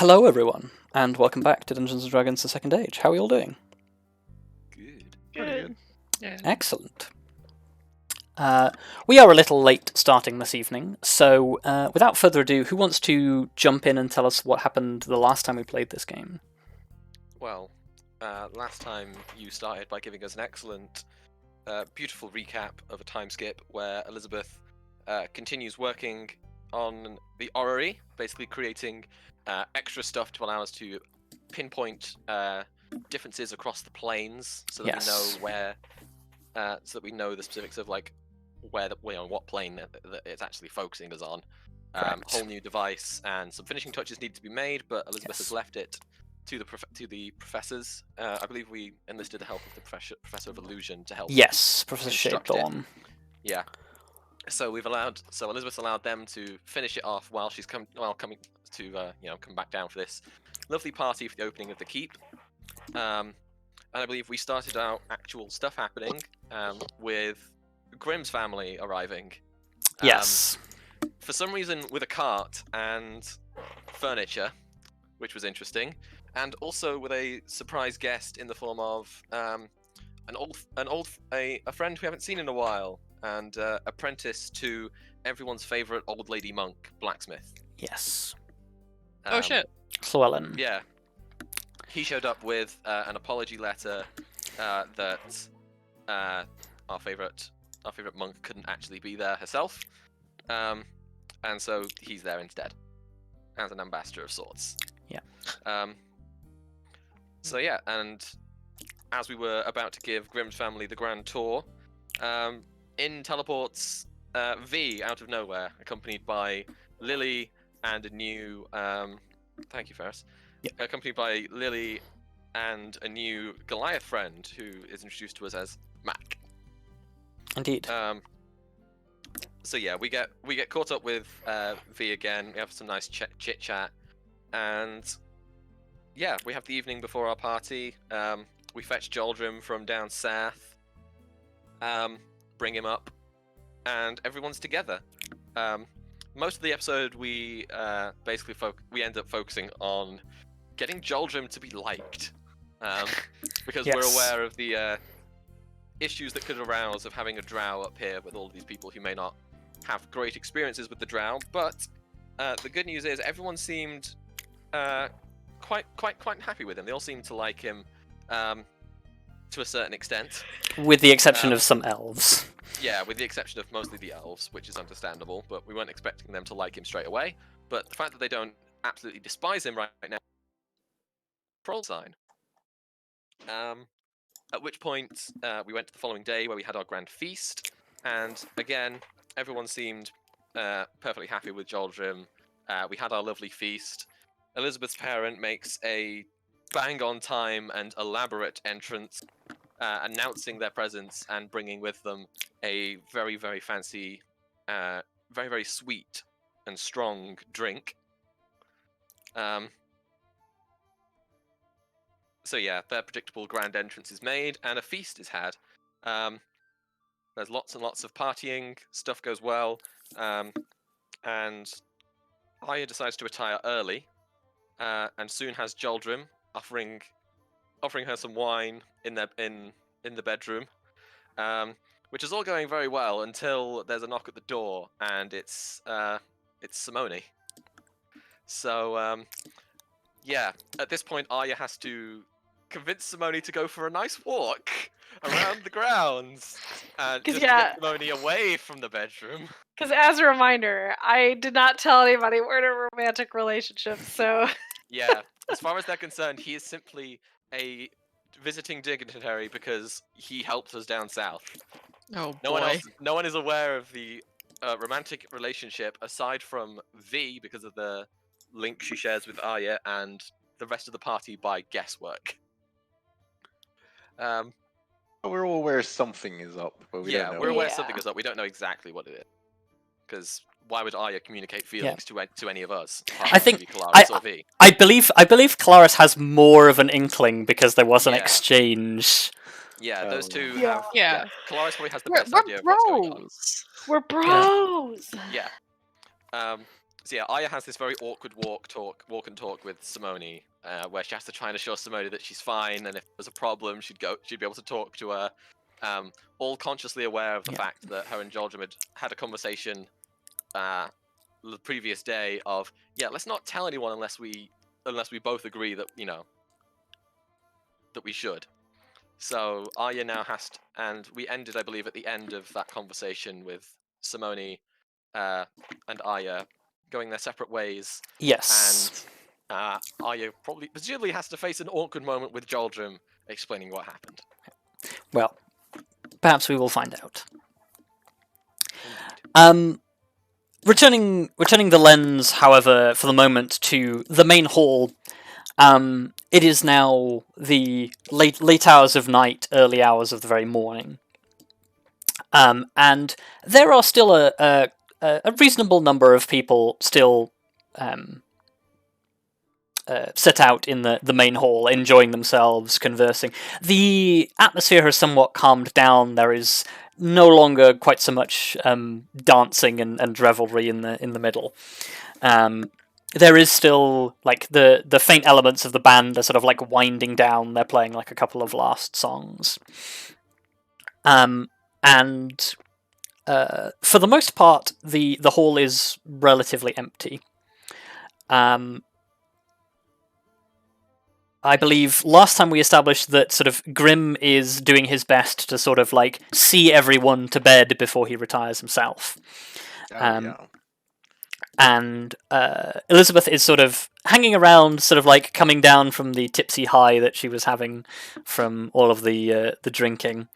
Hello everyone, and welcome back to Dungeons & Dragons: The Second Age. How are you all doing? Good. Yeah. Excellent. We are a little late starting this evening, so without further ado, who wants to jump in and tell us what happened the last time we played this game? Well, last time you started by giving us an excellent, beautiful recap of a time skip where Elizabeth continues working on the orrery, basically creating extra stuff to allow us to pinpoint differences across the planes, so that we know where, so that we know the specifics of like where what plane that it's actually focusing us on. Whole new device and some finishing touches need to be made, but Elizabeth has left it to the professors. I believe we enlisted the help of the professor of illusion to help. Yes, Professor Shadethorn. Yeah. So Elizabeth's allowed them to finish it off while she's coming to come back down for this lovely party for the opening of the keep. And I believe we started our actual stuff happening with Grimm's family arriving. Yes. For some reason, with a cart and furniture, which was interesting, and also with a surprise guest in the form of a friend we haven't seen in a while, and apprentice to everyone's favorite old lady monk, Blacksmith. Yes. Oh shit. Llewellyn. Yeah. He showed up with an apology letter that our favorite monk couldn't actually be there herself, and so he's there instead as an ambassador of sorts. Yeah. So yeah, and as we were about to give Grimm's family the grand tour, in teleports V out of nowhere, accompanied by Lily and a new. Thank you, Ferrous. Yep. Accompanied by Lily and a new Goliath friend who is introduced to us as Mac. Indeed. So yeah, we get caught up with V again. We have some nice chit chat, and yeah, we have the evening before our party. We fetch Joldrim from down south, bring him up, and everyone's together. Most of the episode, we basically we end up focusing on getting Joldrim to be liked, because we're aware of the issues that could arouse of having a drow up here with all of these people who may not have great experiences with the drow. But the good news is everyone seemed quite happy with him. They all seemed to like him to a certain extent, with the exception of some elves. Yeah, with the exception of mostly the elves, which is understandable, but we weren't expecting them to like him straight away. But the fact that they don't absolutely despise him right now, troll sign. At which point, we went to the following day where we had our grand feast, and again, everyone seemed perfectly happy with Joldrim. We had our lovely feast. Elizabeth's parent makes a bang-on-time and elaborate entrance, announcing their presence and bringing with them a very, very fancy, very, very sweet and strong drink. So yeah, their predictable grand entrance is made, and a feast is had. There's lots and lots of partying, stuff goes well, and Arya decides to retire early, and soon has Joldrim offering her some wine in the bedroom, which is all going very well until there's a knock at the door, and it's Simone. So yeah, at this point Arya has to convince Simone to go for a nice walk around the grounds, and just to get Simone away from the bedroom. Because as a reminder, I did not tell anybody we're in a romantic relationship, so... Yeah, as far as they're concerned, he is simply a visiting dignitary because he helped us down south. Oh No boy. No one is aware of the romantic relationship aside from V because of the link she shares with Arya, and the rest of the party by guesswork. We're all aware something is up, but we don't know. We're aware something is up. We don't know exactly what it is, because why would Arya communicate feelings to any of us? I think Kelariis or V? I believe Kelariis has more of an inkling because there was an exchange. Yeah, those two Yeah. have. Yeah. Kelariis probably has the We're best idea of what's going on. We're bros! Yeah. So yeah, Arya has this very awkward walk and talk with Simone, where she has to try and assure Simone that she's fine, and if there's a problem, she'd be able to talk to her. All consciously aware of the fact that her and Joldrum had a conversation the previous day of, yeah, let's not tell anyone unless we both agree that that we should. So Arya now and we ended, I believe, at the end of that conversation with Simone and Arya going their separate ways. Yes. And Arya presumably has to face an awkward moment with Joldrum explaining what happened. Well, perhaps we will find out. Returning the lens, however, for the moment to the main hall. It is now the late hours of night, early hours of the very morning. And there are still a reasonable number of people still set out in the main hall, enjoying themselves, conversing. The atmosphere has somewhat calmed down. There is no longer quite so much dancing and revelry in the middle. There is still like the faint elements of the band are sort of like winding down. They're playing like a couple of last songs. And for the most part, the hall is relatively empty. I believe last time we established that sort of Grim is doing his best to sort of like see everyone to bed before he retires himself. Yeah. And Elizabeth is sort of hanging around, sort of like coming down from the tipsy high that she was having from all of the drinking,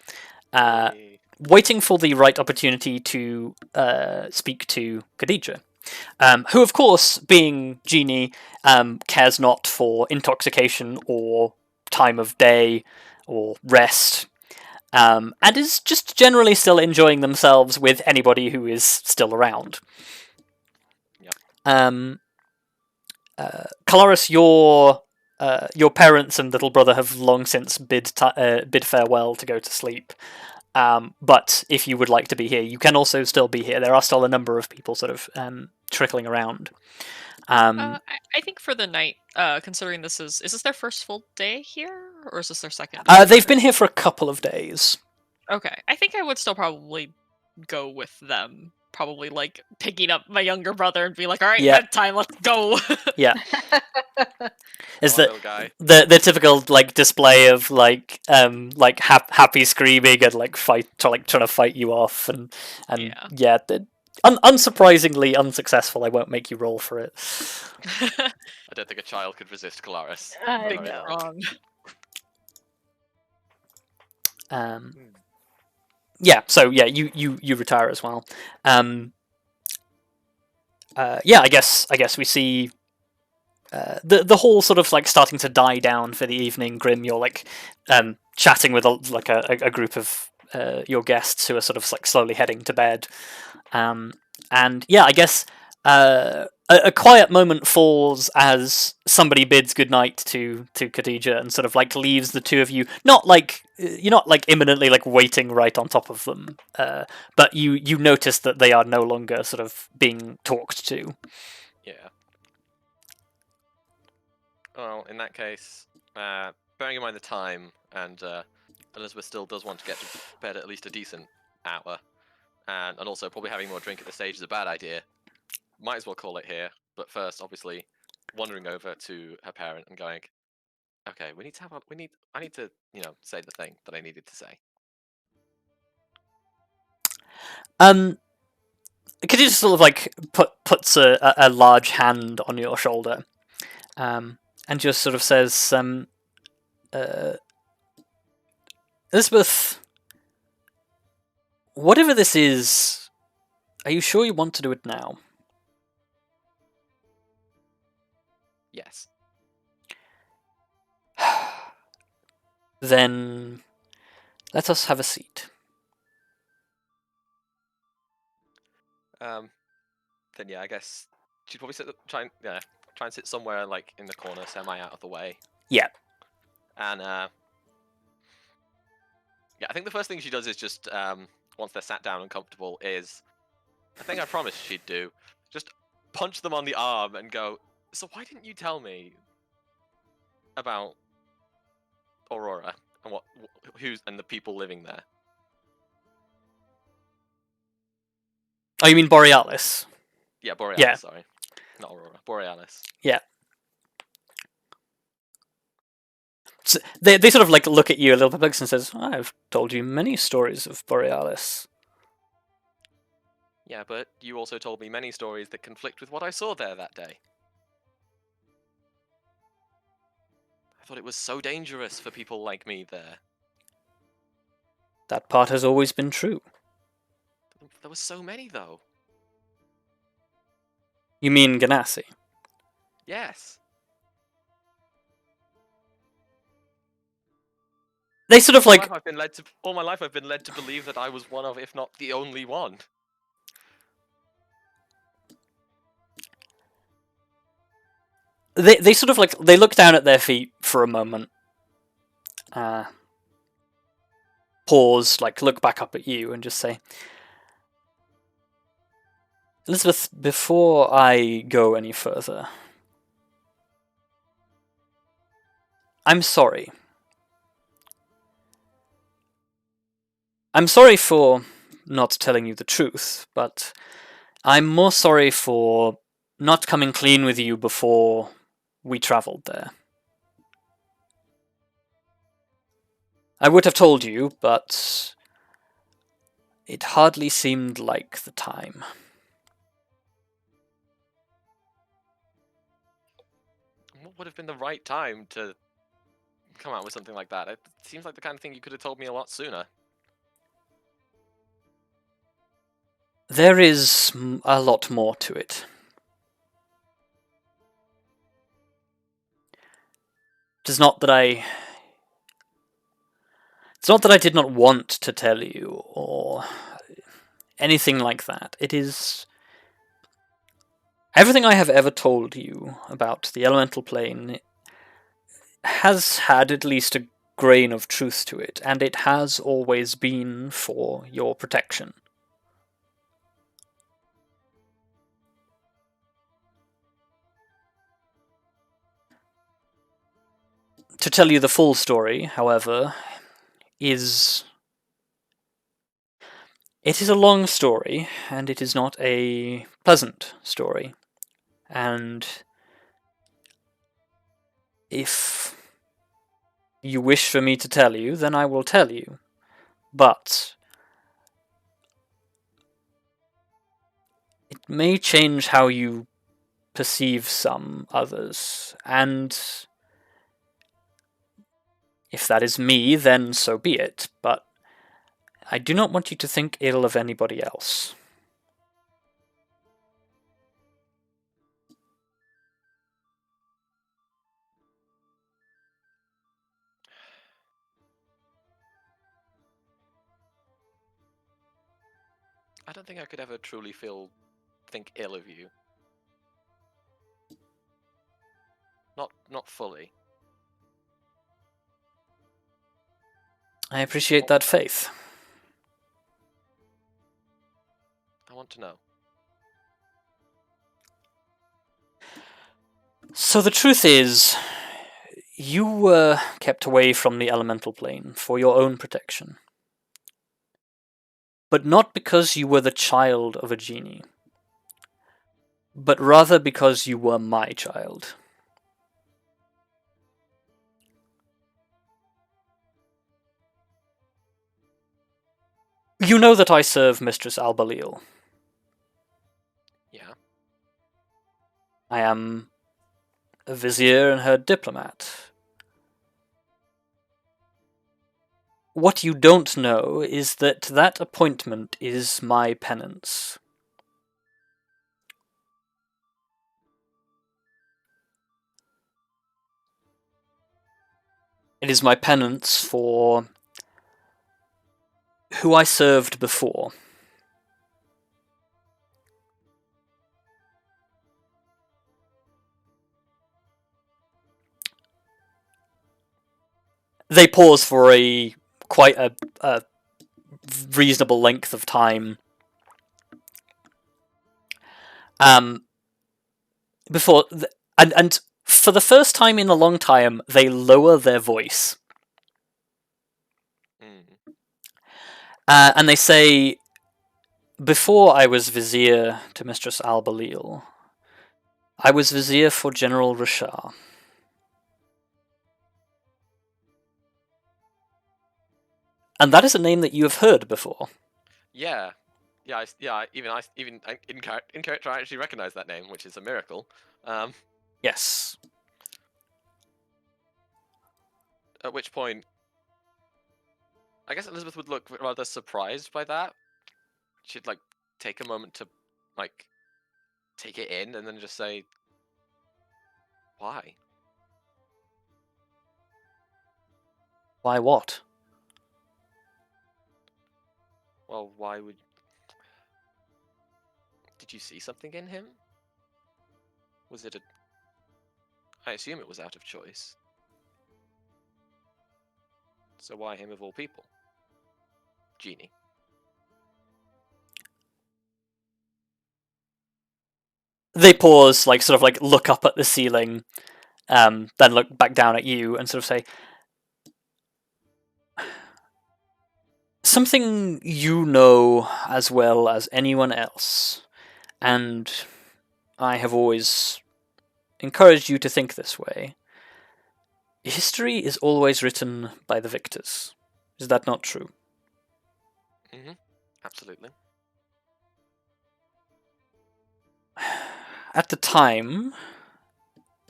waiting for the right opportunity to speak to Khadija. Who, of course, being Genie, cares not for intoxication or time of day or rest, and is just generally still enjoying themselves with anybody who is still around. Kelariis, your parents and little brother have long since bid farewell to go to sleep. But if you would like to be here, you can also still be here. There are still a number of people sort of trickling around. I think for the night, considering is this their first full day here, or is this their second? They've been here for a couple of days. Okay, I think I would still probably go with them. Probably like picking up my younger brother and be like, "All right, bedtime, let's go." Yeah. Is the guy. The typical like display of like happy screaming and like trying to fight you off and unsurprisingly unsuccessful. I won't make you roll for it. I don't think a child could resist Kelariis. Big wrong. Yeah, so yeah, you retire as well. Yeah, I guess we see the whole sort of like starting to die down for the evening. Grim, you're like chatting with a group of your guests who are sort of like slowly heading to bed. And yeah, I guess a quiet moment falls as somebody bids goodnight to Khadija and sort of like leaves the two of you. Not like you're not like imminently like waiting right on top of them, but you notice that they are no longer sort of being talked to. Yeah. Well, in that case, bearing in mind the time, and Elizabeth still does want to get to bed at least a decent hour, and also probably having more drink at this stage is a bad idea. Might as well call it here, but first, obviously, wandering over to her parent and going, "Okay, I need to, say the thing that I needed to say." Could you just sort of like puts a large hand on your shoulder, and just sort of says, Elizabeth, whatever this is, are you sure you want to do it now? Yes. Then let us have a seat. Then yeah, I guess she'd probably try and sit somewhere like in the corner, semi out of the way. Yeah. And I think the first thing she does is just once they're sat down and comfortable is a thing I promised she'd do. Just punch them on the arm and go, so why didn't you tell me about Aurora and who's and the people living there? Oh, you mean Borealis? Yeah, Borealis, Yeah. sorry. Not Aurora, Borealis. Yeah. So they sort of like look at you a little bit and says, I've told you many stories of Borealis. Yeah, but you also told me many stories that conflict with what I saw there that day. I thought it was so dangerous for people like me there. That part has always been true. There were so many, though. You mean Ganassi? Yes. They sort of like... All my life I've been led to believe that I was one of, if not the only one. They sort of like... They look down at their feet for a moment. Pause, like look back up at you and just say... Elizabeth, before I go any further... I'm sorry. I'm sorry for not telling you the truth, but I'm more sorry for not coming clean with you before we travelled there. I would have told you, but it hardly seemed like the time. What would have been the right time to come out with something like that? It seems like the kind of thing you could have told me a lot sooner. There is a lot more to it. It's not that I did not want to tell you, or anything like that. It is... Everything I have ever told you about the elemental plane has had at least a grain of truth to it, and it has always been for your protection. To tell you the full story, however, it is a long story, and it is not a pleasant story. And if you wish for me to tell you, then I will tell you. But it may change how you perceive some others, and if that is me, then so be it, but I do not want you to think ill of anybody else. I don't think I could ever truly think ill of you. Not fully. I appreciate that faith. I want to know. So the truth is, you were kept away from the elemental plane for your own protection. But not because you were the child of a genie, but rather because you were my child. You know that I serve Mistress Albalil. Yeah. I am a vizier and her diplomat. What you don't know is that that appointment is my penance. It is my penance for who I served before. They pause for quite a reasonable length of time. and for the first time in a long time, they lower their voice. And they say, before I was Vizier to Mistress Albalil, I was Vizier for General Rashar. And that is a name that you have heard before. Yeah. Even in character, I actually recognize that name, which is a miracle. Yes. At which point, I guess Elizabeth would look rather surprised by that. She'd like take a moment to like take it in, and then just say, "Why? Why what? Well, why would? Did you see something in him? Was it a? I assume it was out of choice. So why him of all people? Genie." They pause, like sort of like look up at the ceiling, then look back down at you and sort of say, something you know as well as anyone else, and I have always encouraged you to think this way. History is always written by the victors. Is that not true? Absolutely. At the time,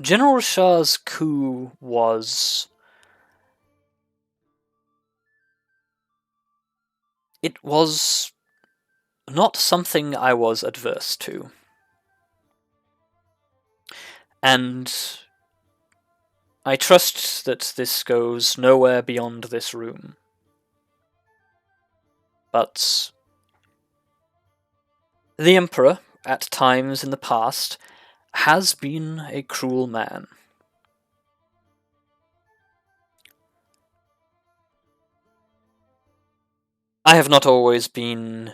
General Rashar's coup was... It was not something I was adverse to. And I trust that this goes nowhere beyond this room. But the Emperor, at times in the past, has been a cruel man. I have not always been...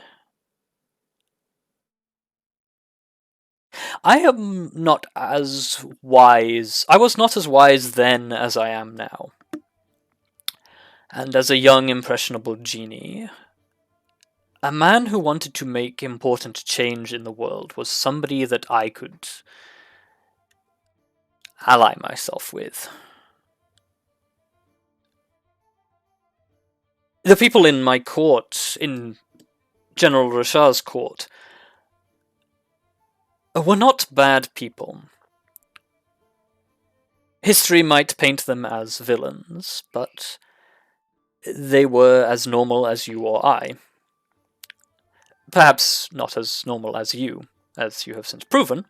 I am not as wise... I was not as wise then as I am now. And as a young, impressionable genie, a man who wanted to make important change in the world was somebody that I could ally myself with. The people in my court, in General Rashar's court, were not bad people. History might paint them as villains, but they were as normal as you or I. Perhaps not as normal as you have since proven,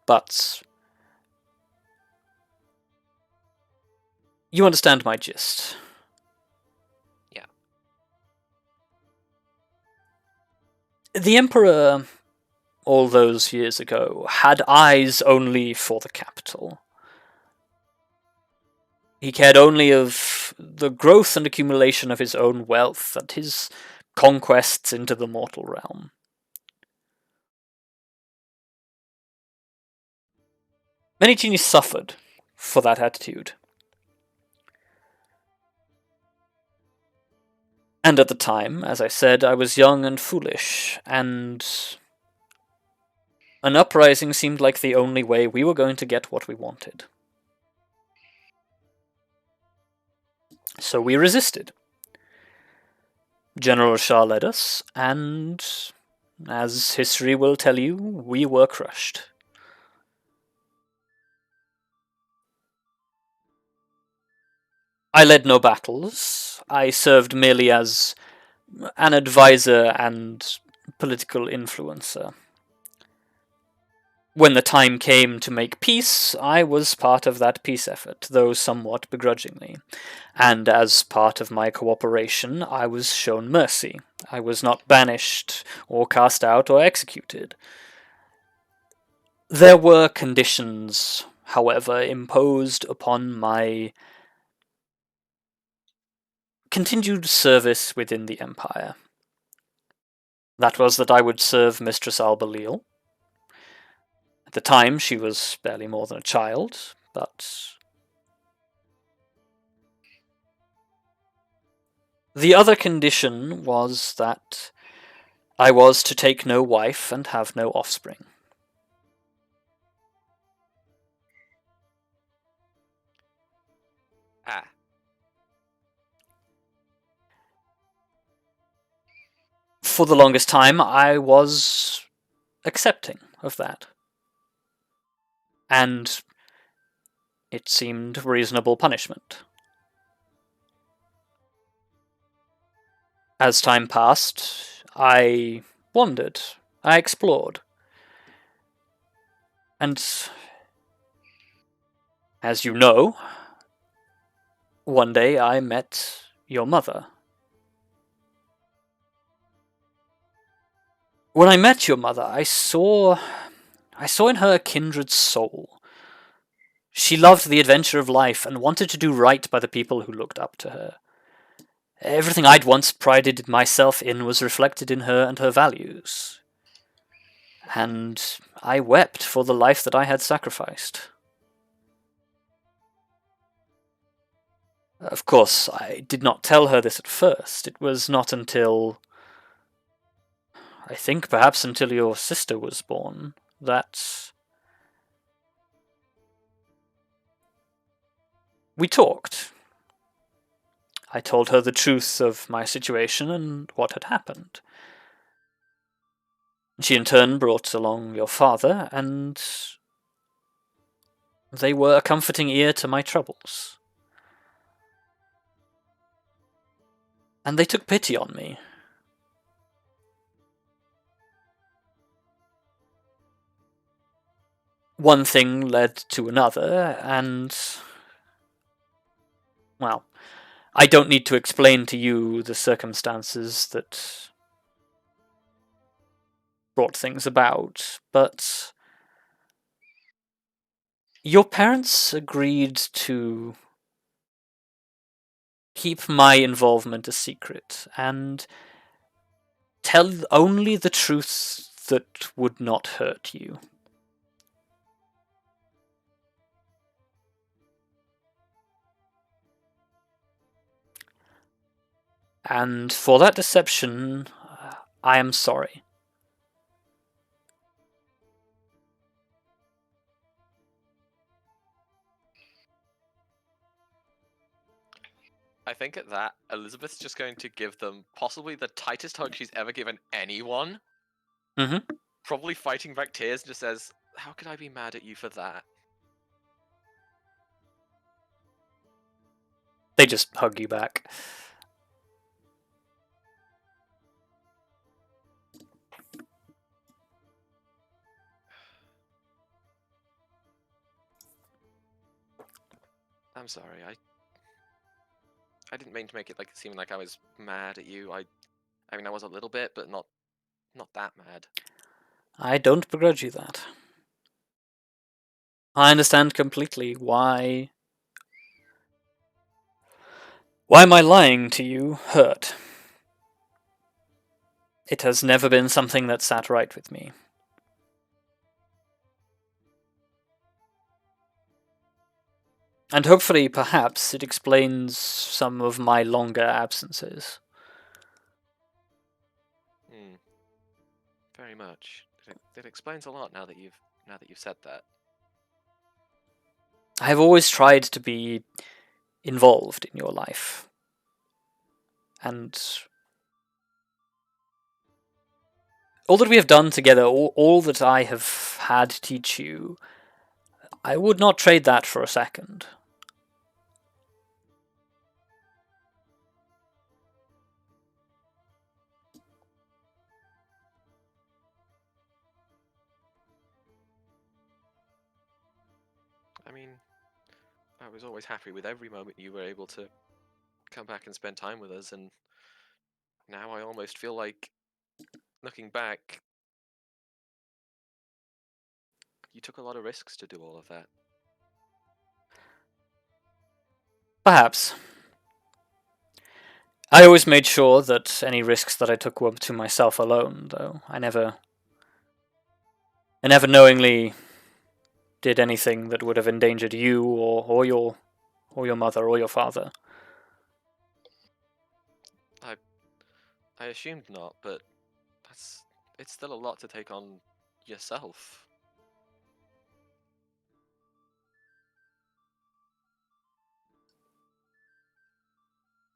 but you understand my gist. Yeah. The Emperor, all those years ago, had eyes only for the capital. He cared only of the growth and accumulation of his own wealth and his conquests into the mortal realm. Many genies suffered for that attitude. And at the time, as I said, I was young and foolish, and an uprising seemed like the only way we were going to get what we wanted. So we resisted. General Shah led us, and, as history will tell you, we were crushed. I led no battles. I served merely as an advisor and political influencer. When the time came to make peace, I was part of that peace effort, though somewhat begrudgingly. And as part of my cooperation, I was shown mercy. I was not banished, or cast out, or executed. There were conditions, however, imposed upon my continued service within the Empire. That was that I would serve Mistress Albalil, At the time, she was barely more than a child, but the other condition was that I was to take no wife and have no offspring. Ah. For the longest time, I was accepting of that. And it seemed reasonable punishment. As time passed, I wandered, I explored. And, as you know, one day I met your mother. When I met your mother, I saw in her a kindred soul. She loved the adventure of life and wanted to do right by the people who looked up to her. Everything I'd once prided myself in was reflected in her and her values. And I wept for the life that I had sacrificed. Of course, I did not tell her this at first. It was not until, I think perhaps until your sister was born, that we talked. I told her the truth of my situation and what had happened. She in turn brought along your father, and they were a comforting ear to my troubles. And they took pity on me. One thing led to another, and, well, I don't need to explain to you the circumstances that brought things about, but your parents agreed to keep my involvement a secret, and tell only the truth that would not hurt you. And for that deception, I am sorry. I think at that, Elizabeth's just going to give them possibly the tightest hug she's ever given anyone. Mm-hmm. Probably fighting back tears, and just says, "How could I be mad at you for that?" They just hug you back. I'm sorry, I didn't mean to make it like seem like I was mad at you. I mean I was a little bit, but not that mad. I don't begrudge you that. I understand completely why my lying to you hurt. It has never been something that sat right with me. And hopefully, perhaps, it explains some of my longer absences. Very much. It explains a lot now that you've said that. I have always tried to be involved in your life. And all that we have done together, all that I have had teach you, I would not trade that for a second. I mean, I was always happy with every moment you were able to come back and spend time with us, and now I almost feel like, looking back, you took a lot of risks to do all of that. Perhaps. I always made sure that any risks that I took were to myself alone, though. I never knowingly did anything that would have endangered you or your mother or your father. I assumed not, but it's still a lot to take on yourself.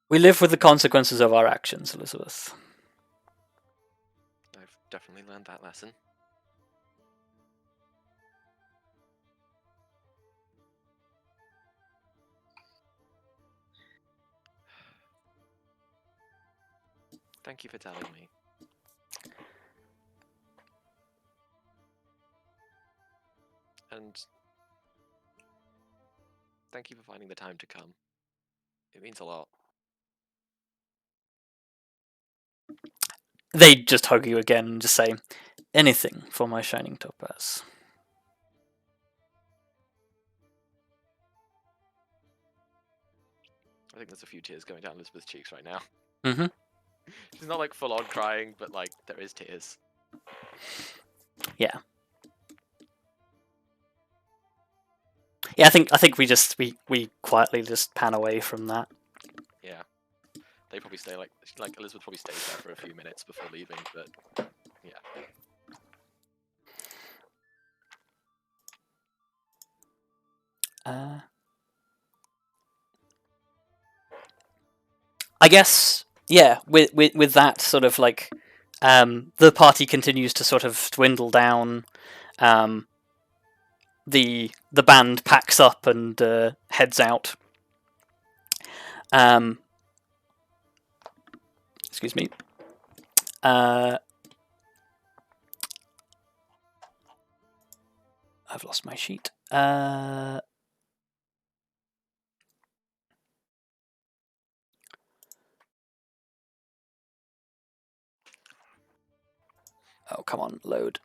We live with the consequences of our actions, Elizabeth. I've definitely learned that lesson. Thank you for telling me. And thank you for finding the time to come. It means a lot. They just hug you again and just say, anything for my shining topaz. I think there's a few tears going down Elizabeth's cheeks right now. Mm-hmm. She's not like full on crying, but like there is tears. Yeah. Yeah, I think we quietly just pan away from that. Yeah. They probably stay like Elizabeth probably stays there for a few minutes before leaving, but yeah. I guess, yeah, with that sort of like, the party continues to sort of dwindle down. The band packs up and heads out. Excuse me. I've lost my sheet. Oh, come on, load.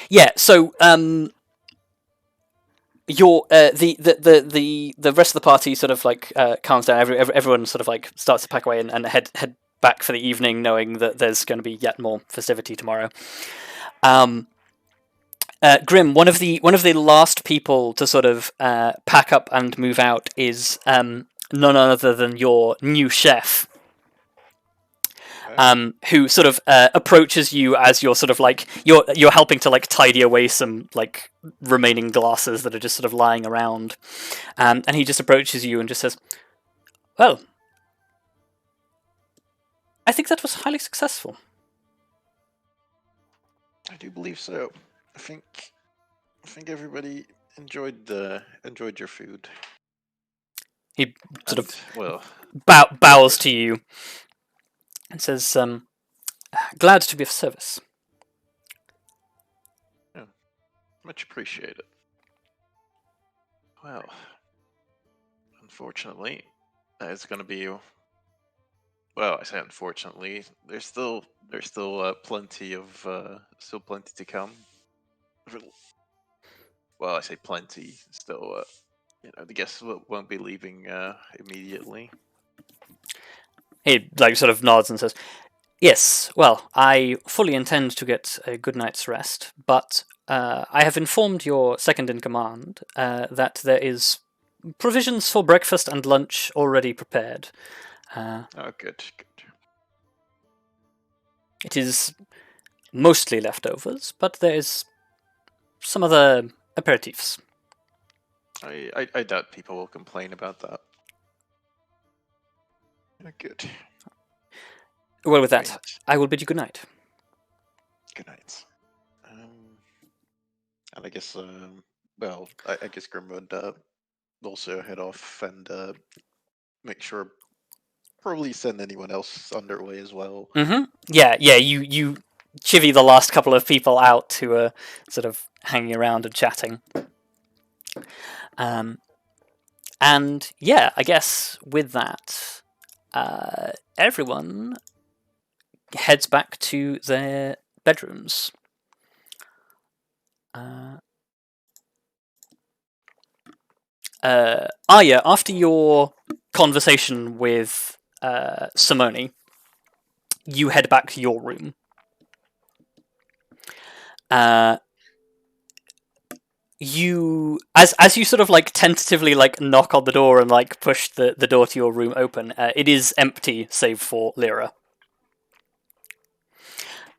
Yeah, so your the rest of the party sort of like calms down. Everyone sort of like starts to pack away and head back for the evening, knowing that there's going to be yet more festivity tomorrow. Grim, one of the last people to sort of pack up and move out is none other than your new chef. Who sort of approaches you as you're sort of like you're helping to like tidy away some like remaining glasses that are just sort of lying around, and he just approaches you and just says, "Well, I think that was highly successful." I do believe so. I think everybody enjoyed your food. He sort of well bows to you and says, "Glad to be of service." Yeah, much appreciated. Well, unfortunately, it's going to be. Well, I say unfortunately. There's still plenty to come. Well, I say plenty. Still, the guests won't be leaving immediately. He like sort of nods and says, "Yes, well, I fully intend to get a good night's rest, but I have informed your second in command that there is provisions for breakfast and lunch already prepared. Oh, good. It is mostly leftovers, but there is some other aperitifs." I doubt people will complain about that. Good. Well, with that, I will bid you good night. Good night. And I guess, well, I guess Grim would also head off and make sure, probably send anyone else on their way as well. Mm-hmm. Yeah. You chivvy the last couple of people out to sort of hanging around and chatting. And yeah, I guess with that, everyone heads back to their bedrooms. Arya, after your conversation with Simone, you head back to your room. You, as you sort of like tentatively like knock on the door and like push the door to your room open, it is empty save for Lyra.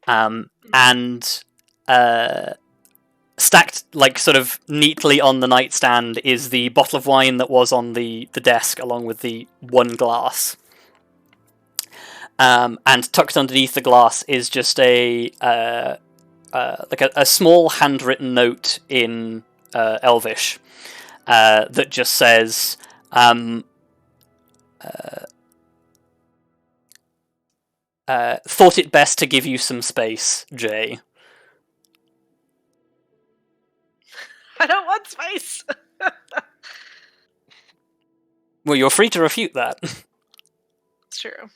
And stacked like sort of neatly on the nightstand is the bottle of wine that was on the desk, along with the one glass. And tucked underneath the glass is just a small handwritten note in Elvish that just says, "Thought it best to give you some space, Jay." I don't want space. Well, you're free to refute that. It's true.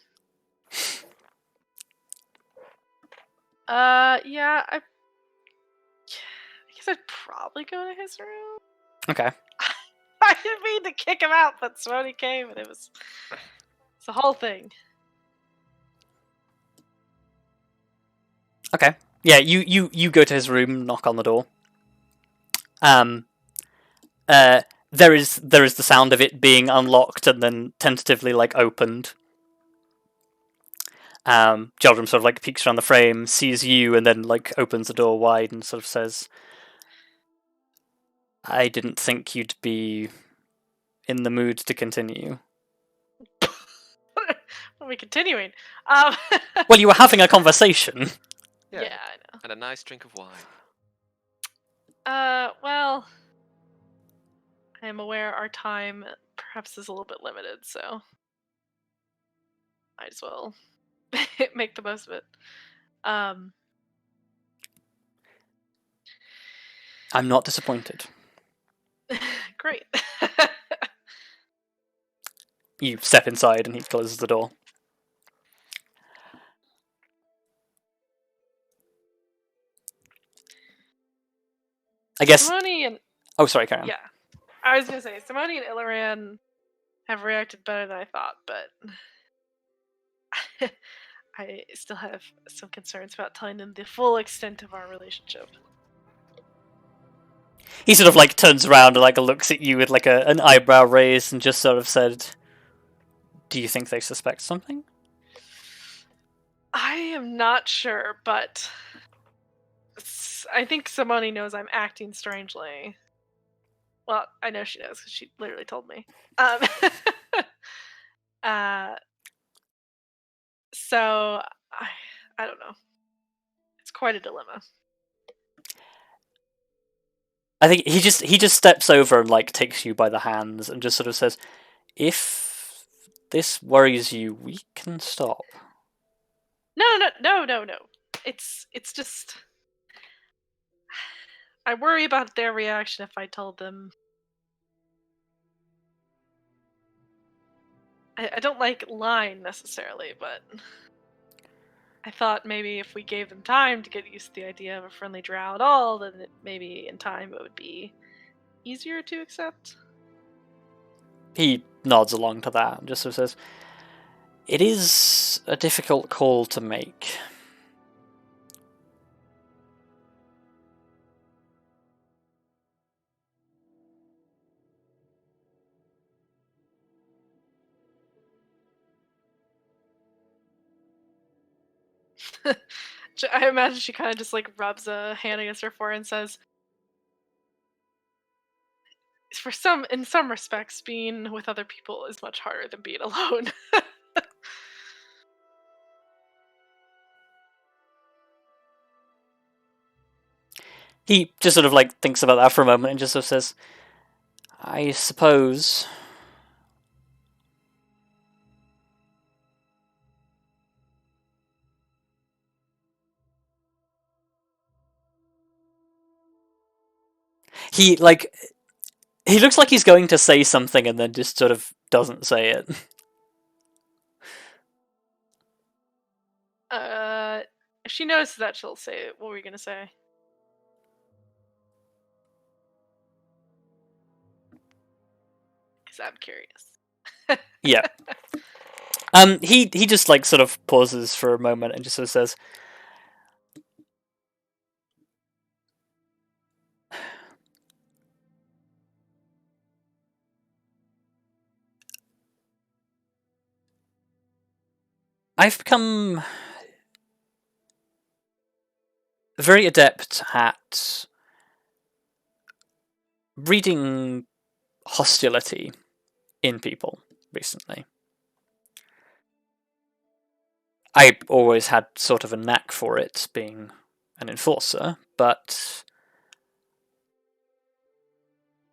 Yeah, I guess I'd probably go to his room. Okay. I didn't mean to kick him out, but Simone came, and it's a whole thing. Okay. Yeah, you go to his room, knock on the door. There is the sound of it being unlocked and then tentatively like opened. Geldrum sort of like peeks around the frame, sees you, and then like opens the door wide and sort of says, "I didn't think you'd be in the mood to continue." What are we continuing? Well, you were having a conversation. Yeah, I know. And a nice drink of wine. Well, I am aware our time perhaps is a little bit limited, so might as well make the most of it. I'm not disappointed. Great. You step inside and he closes the door. I guess. Simone and Oh, sorry, Karen. yeah, I was gonna say Simone and Ilaran have reacted better than I thought, but I still have some concerns about telling them the full extent of our relationship. He sort of like turns around and like looks at you with like an eyebrow raised and just sort of said, "Do you think they suspect something?" I am not sure, but I think Simone knows I'm acting strangely. Well, I know she knows because she literally told me. So I don't know. It's quite a dilemma. I think he just steps over and like takes you by the hands and just sort of says, "If this worries you, we can stop." No. It's just I worry about their reaction if I told them. I don't like lying necessarily, but I thought maybe if we gave them time to get used to the idea of a friendly drow at all, then maybe in time it would be easier to accept. He nods along to that and just sort of says, "It is a difficult call to make." I imagine she kind of just like rubs a hand against her forehead and says, in some respects, being with other people is much harder than being alone." He just sort of like thinks about that for a moment and just sort of says, "I suppose." He looks like he's going to say something and then just sort of doesn't say it. If she notices that, she'll say it. What were you gonna say? Because I'm curious. Yeah. He just like sort of pauses for a moment and just sort of says, I've become very adept at reading hostility in people recently. I always had sort of a knack for it, being an enforcer, but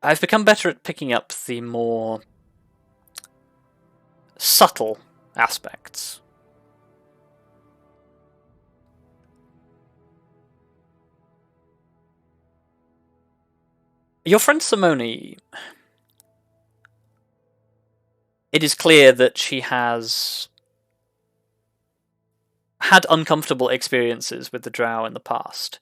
I've become better at picking up the more subtle aspects. Your friend Simone, it is clear that she has had uncomfortable experiences with the drow in the past.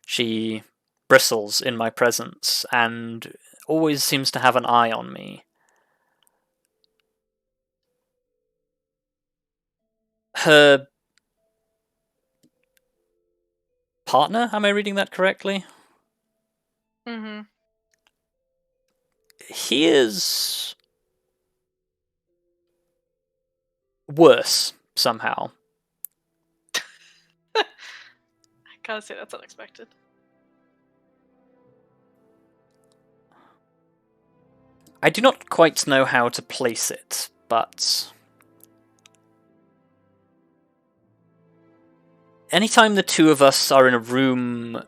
She bristles in my presence and always seems to have an eye on me. Her partner, am I reading that correctly? Mm-hmm. He is worse somehow. I gotta say that's unexpected. I do not quite know how to place it, but anytime the two of us are in a room,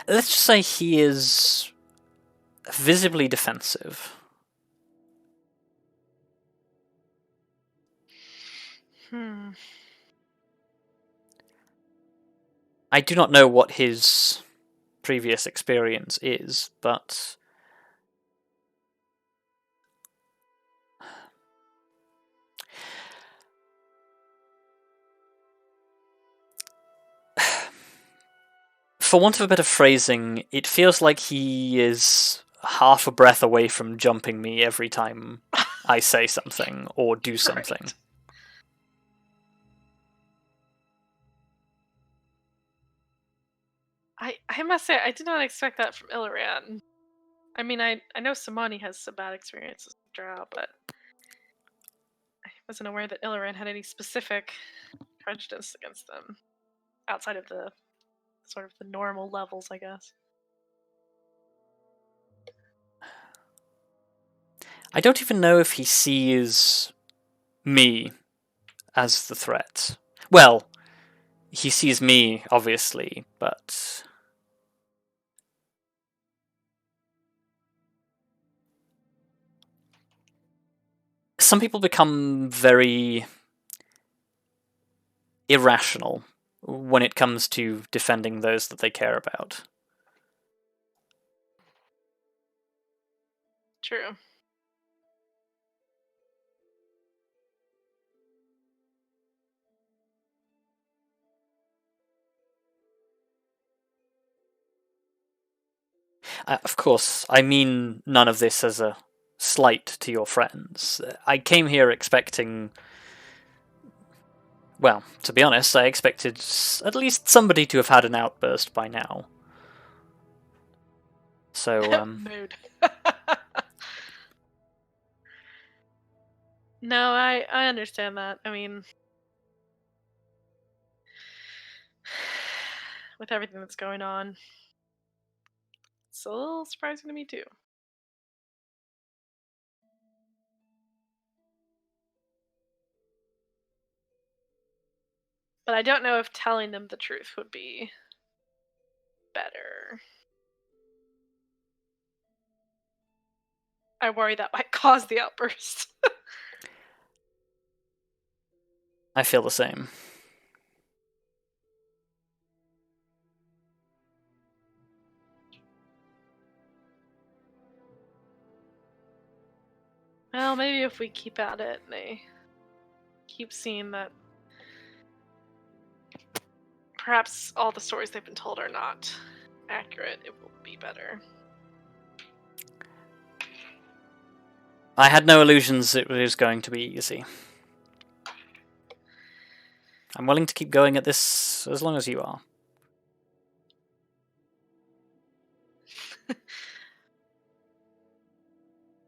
let's just say he is visibly defensive. I do not know what his previous experience is, but for want of a better phrasing, it feels like he is half a breath away from jumping me every time I say something or do something. Right. I must say, I did not expect that from Illyran. I mean, I know Samani has some bad experiences with Drow, but I wasn't aware that Illyran had any specific prejudice against them outside of the sort of the normal levels, I guess. I don't even know if he sees me as the threat. Well, he sees me, obviously, but some people become very irrational when it comes to defending those that they care about. True. Of course, I mean none of this as a slight to your friends. I came here expecting... Well, to be honest, I expected at least somebody to have had an outburst by now. So, Mood. No, I understand that. I mean, with everything that's going on, it's a little surprising to me too. But I don't know if telling them the truth would be better. I worry that might cause the outburst. I feel the same. Well, maybe if we keep at it and they keep seeing that perhaps all the stories they've been told are not accurate, it will be better. I had no illusions it was going to be easy. I'm willing to keep going at this as long as you are.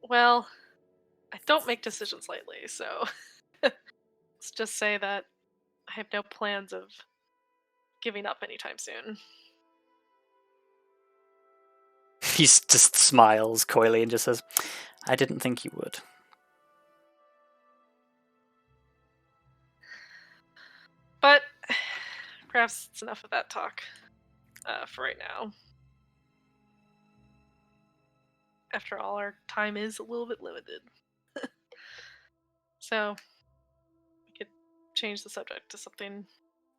Well, I don't make decisions lightly, so let's just say that I have no plans of giving up anytime soon. He just smiles coyly and just says, I didn't think you would. But perhaps it's enough of that talk for right now. After all, our time is a little bit limited. So we could change the subject to something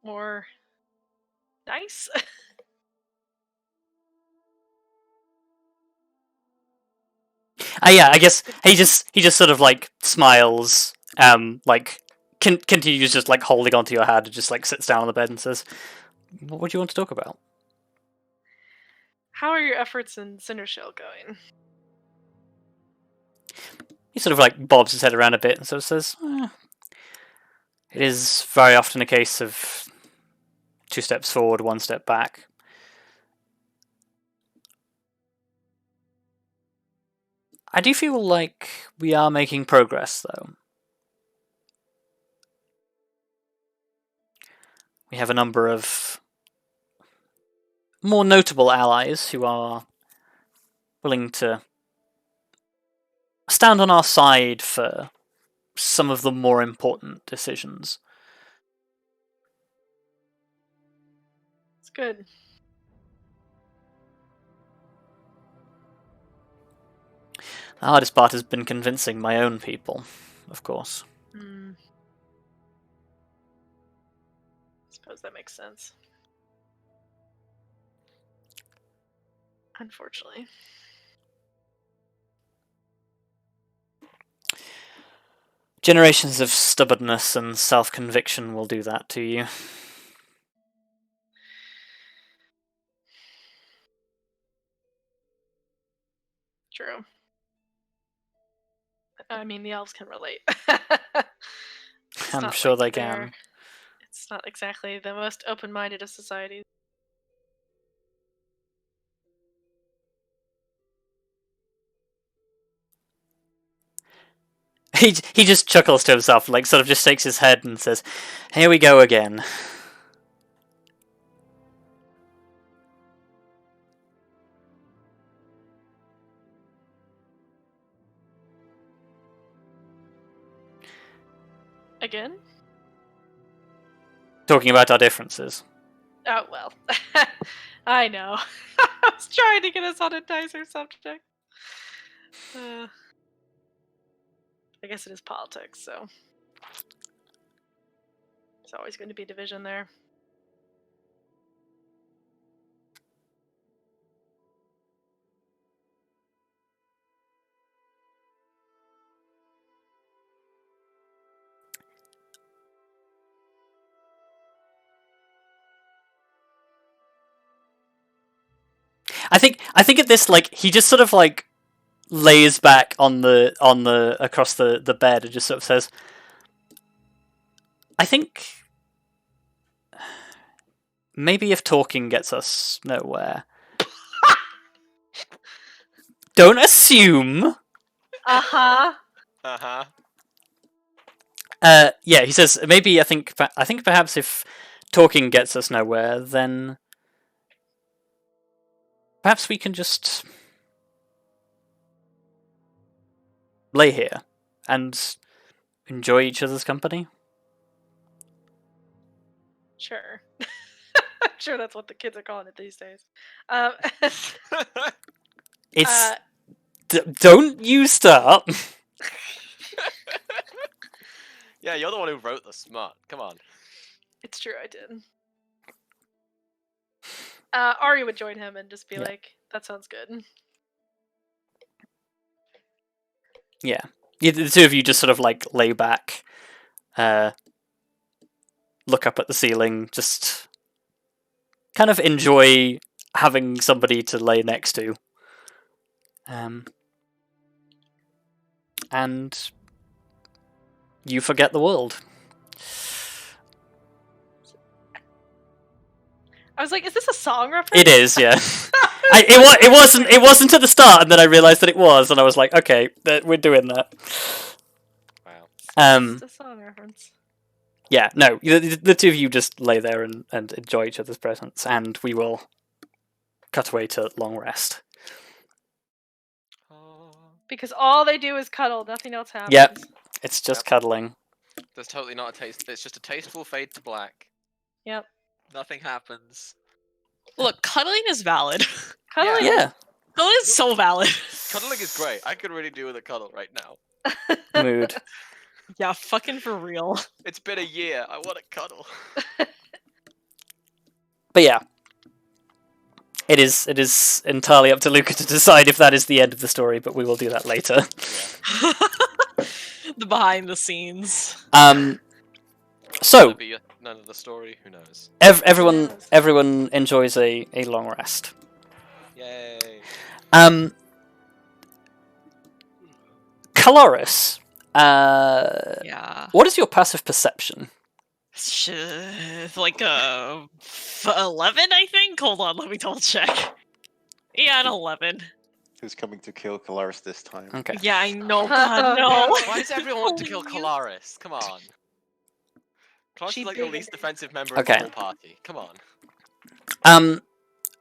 more nice. Yeah, I guess he just sort of like smiles, like continues just like holding onto your hand and just like sits down on the bed and says, "What would you want to talk about?" How are your efforts in Cindershell going? He sort of like bobs his head around a bit and sort of says, "It is very often a case of 2 steps forward, 1 step back. I do feel like we are making progress, though. We have a number of more notable allies who are willing to stand on our side for some of the more important decisions." It's good. The hardest part has been convincing my own people, of course. I suppose that makes sense. Unfortunately. Generations of stubbornness and self-conviction will do that to you. True. I mean, the elves can relate. It's I'm not sure like they can. they're- It's not exactly the most open-minded of societies. He just chuckles to himself, like sort of just shakes his head and says, "Here we go again." Again? Talking about our differences. Oh, well. I know. I was trying to get us on a nicer subject. I guess it is politics, so there's always going to be division there. I think at this, like, he just sort of like lays back on the across the bed and just sort of says, "I think maybe if talking gets us nowhere." Don't assume. Uh-huh. Uh-huh. Yeah, he says maybe I think perhaps if talking gets us nowhere, then perhaps we can just lay here and enjoy each other's company. Sure. I'm sure that's what the kids are calling it these days. It's don't you start. Yeah, you're the one who wrote the smut. Come on. It's true, I did. Arya would join him and just be Yeah. like, that sounds good. Yeah, the two of you just sort of like lay back, look up at the ceiling, just kind of enjoy having somebody to lay next to. and you forget the world. I was like, is this a song reference? It is, yeah. It wasn't at the start, and then I realised that it was, and I was like, okay, we're doing that. Wow. It's a song reference. Yeah, no, the two of you just lay there and enjoy each other's presence, and we will cut away to long rest. Because all they do is cuddle, nothing else happens. Yep, it's just cuddling. There's totally not a taste. It's just a tasteful fade to black. Yep. Nothing happens. Look, cuddling is valid. Cuddling. Yeah, Cuddling is so valid. Cuddling is great. I could really do with a cuddle right now. mood. Yeah, fucking for real. It's been a year. I want a cuddle. But yeah, it is entirely up to Luka to decide if that is the end of the story, but we will do that later. The behind the scenes. So Will be none of the story. Who knows? everyone enjoys a long rest. Yay! Kelariis, Yeah. what is your passive perception? Like 11, I think. Hold on, let me double check. Yeah, an 11. Who's coming to kill Kelariis this time? Okay. Yeah, I know. God, no. Why does everyone want to kill Please. Kelariis? Come on. Kelariis She is like the big least and- defensive member Okay. of the whole party. Come on.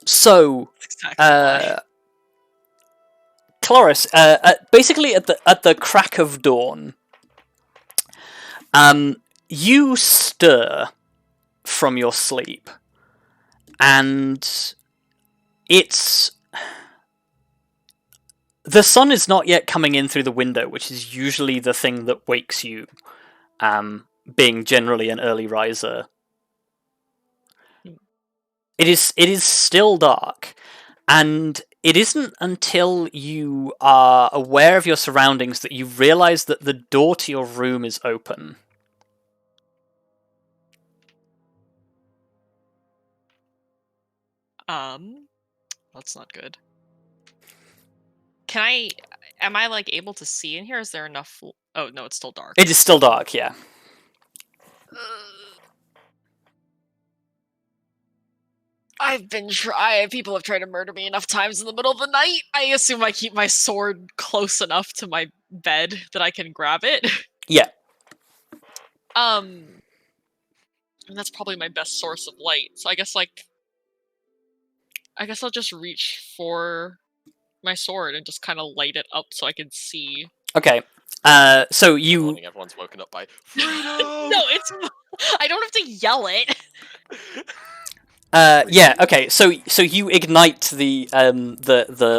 So Exactly why. Kelariis, basically at the crack of dawn, you stir from your sleep, and it's the sun is not yet coming in through the window, which is usually the thing that wakes you, being generally an early riser. It is still dark, and it isn't until you are aware of your surroundings that you realise that the door to your room is open. That's not good. Am I like able to see in here? Is there enough? Oh no, it's still dark. It is still dark, yeah. People have tried to murder me enough times in the middle of the night. I assume I keep my sword close enough to my bed that I can grab it. Yeah. And that's probably my best source of light. So I guess I'll just reach for my sword and just kind of light it up so I can see. Okay. So you. Morning, everyone's woken up by freedom. No, it's. I don't have to yell it. Yeah. Okay. So you ignite the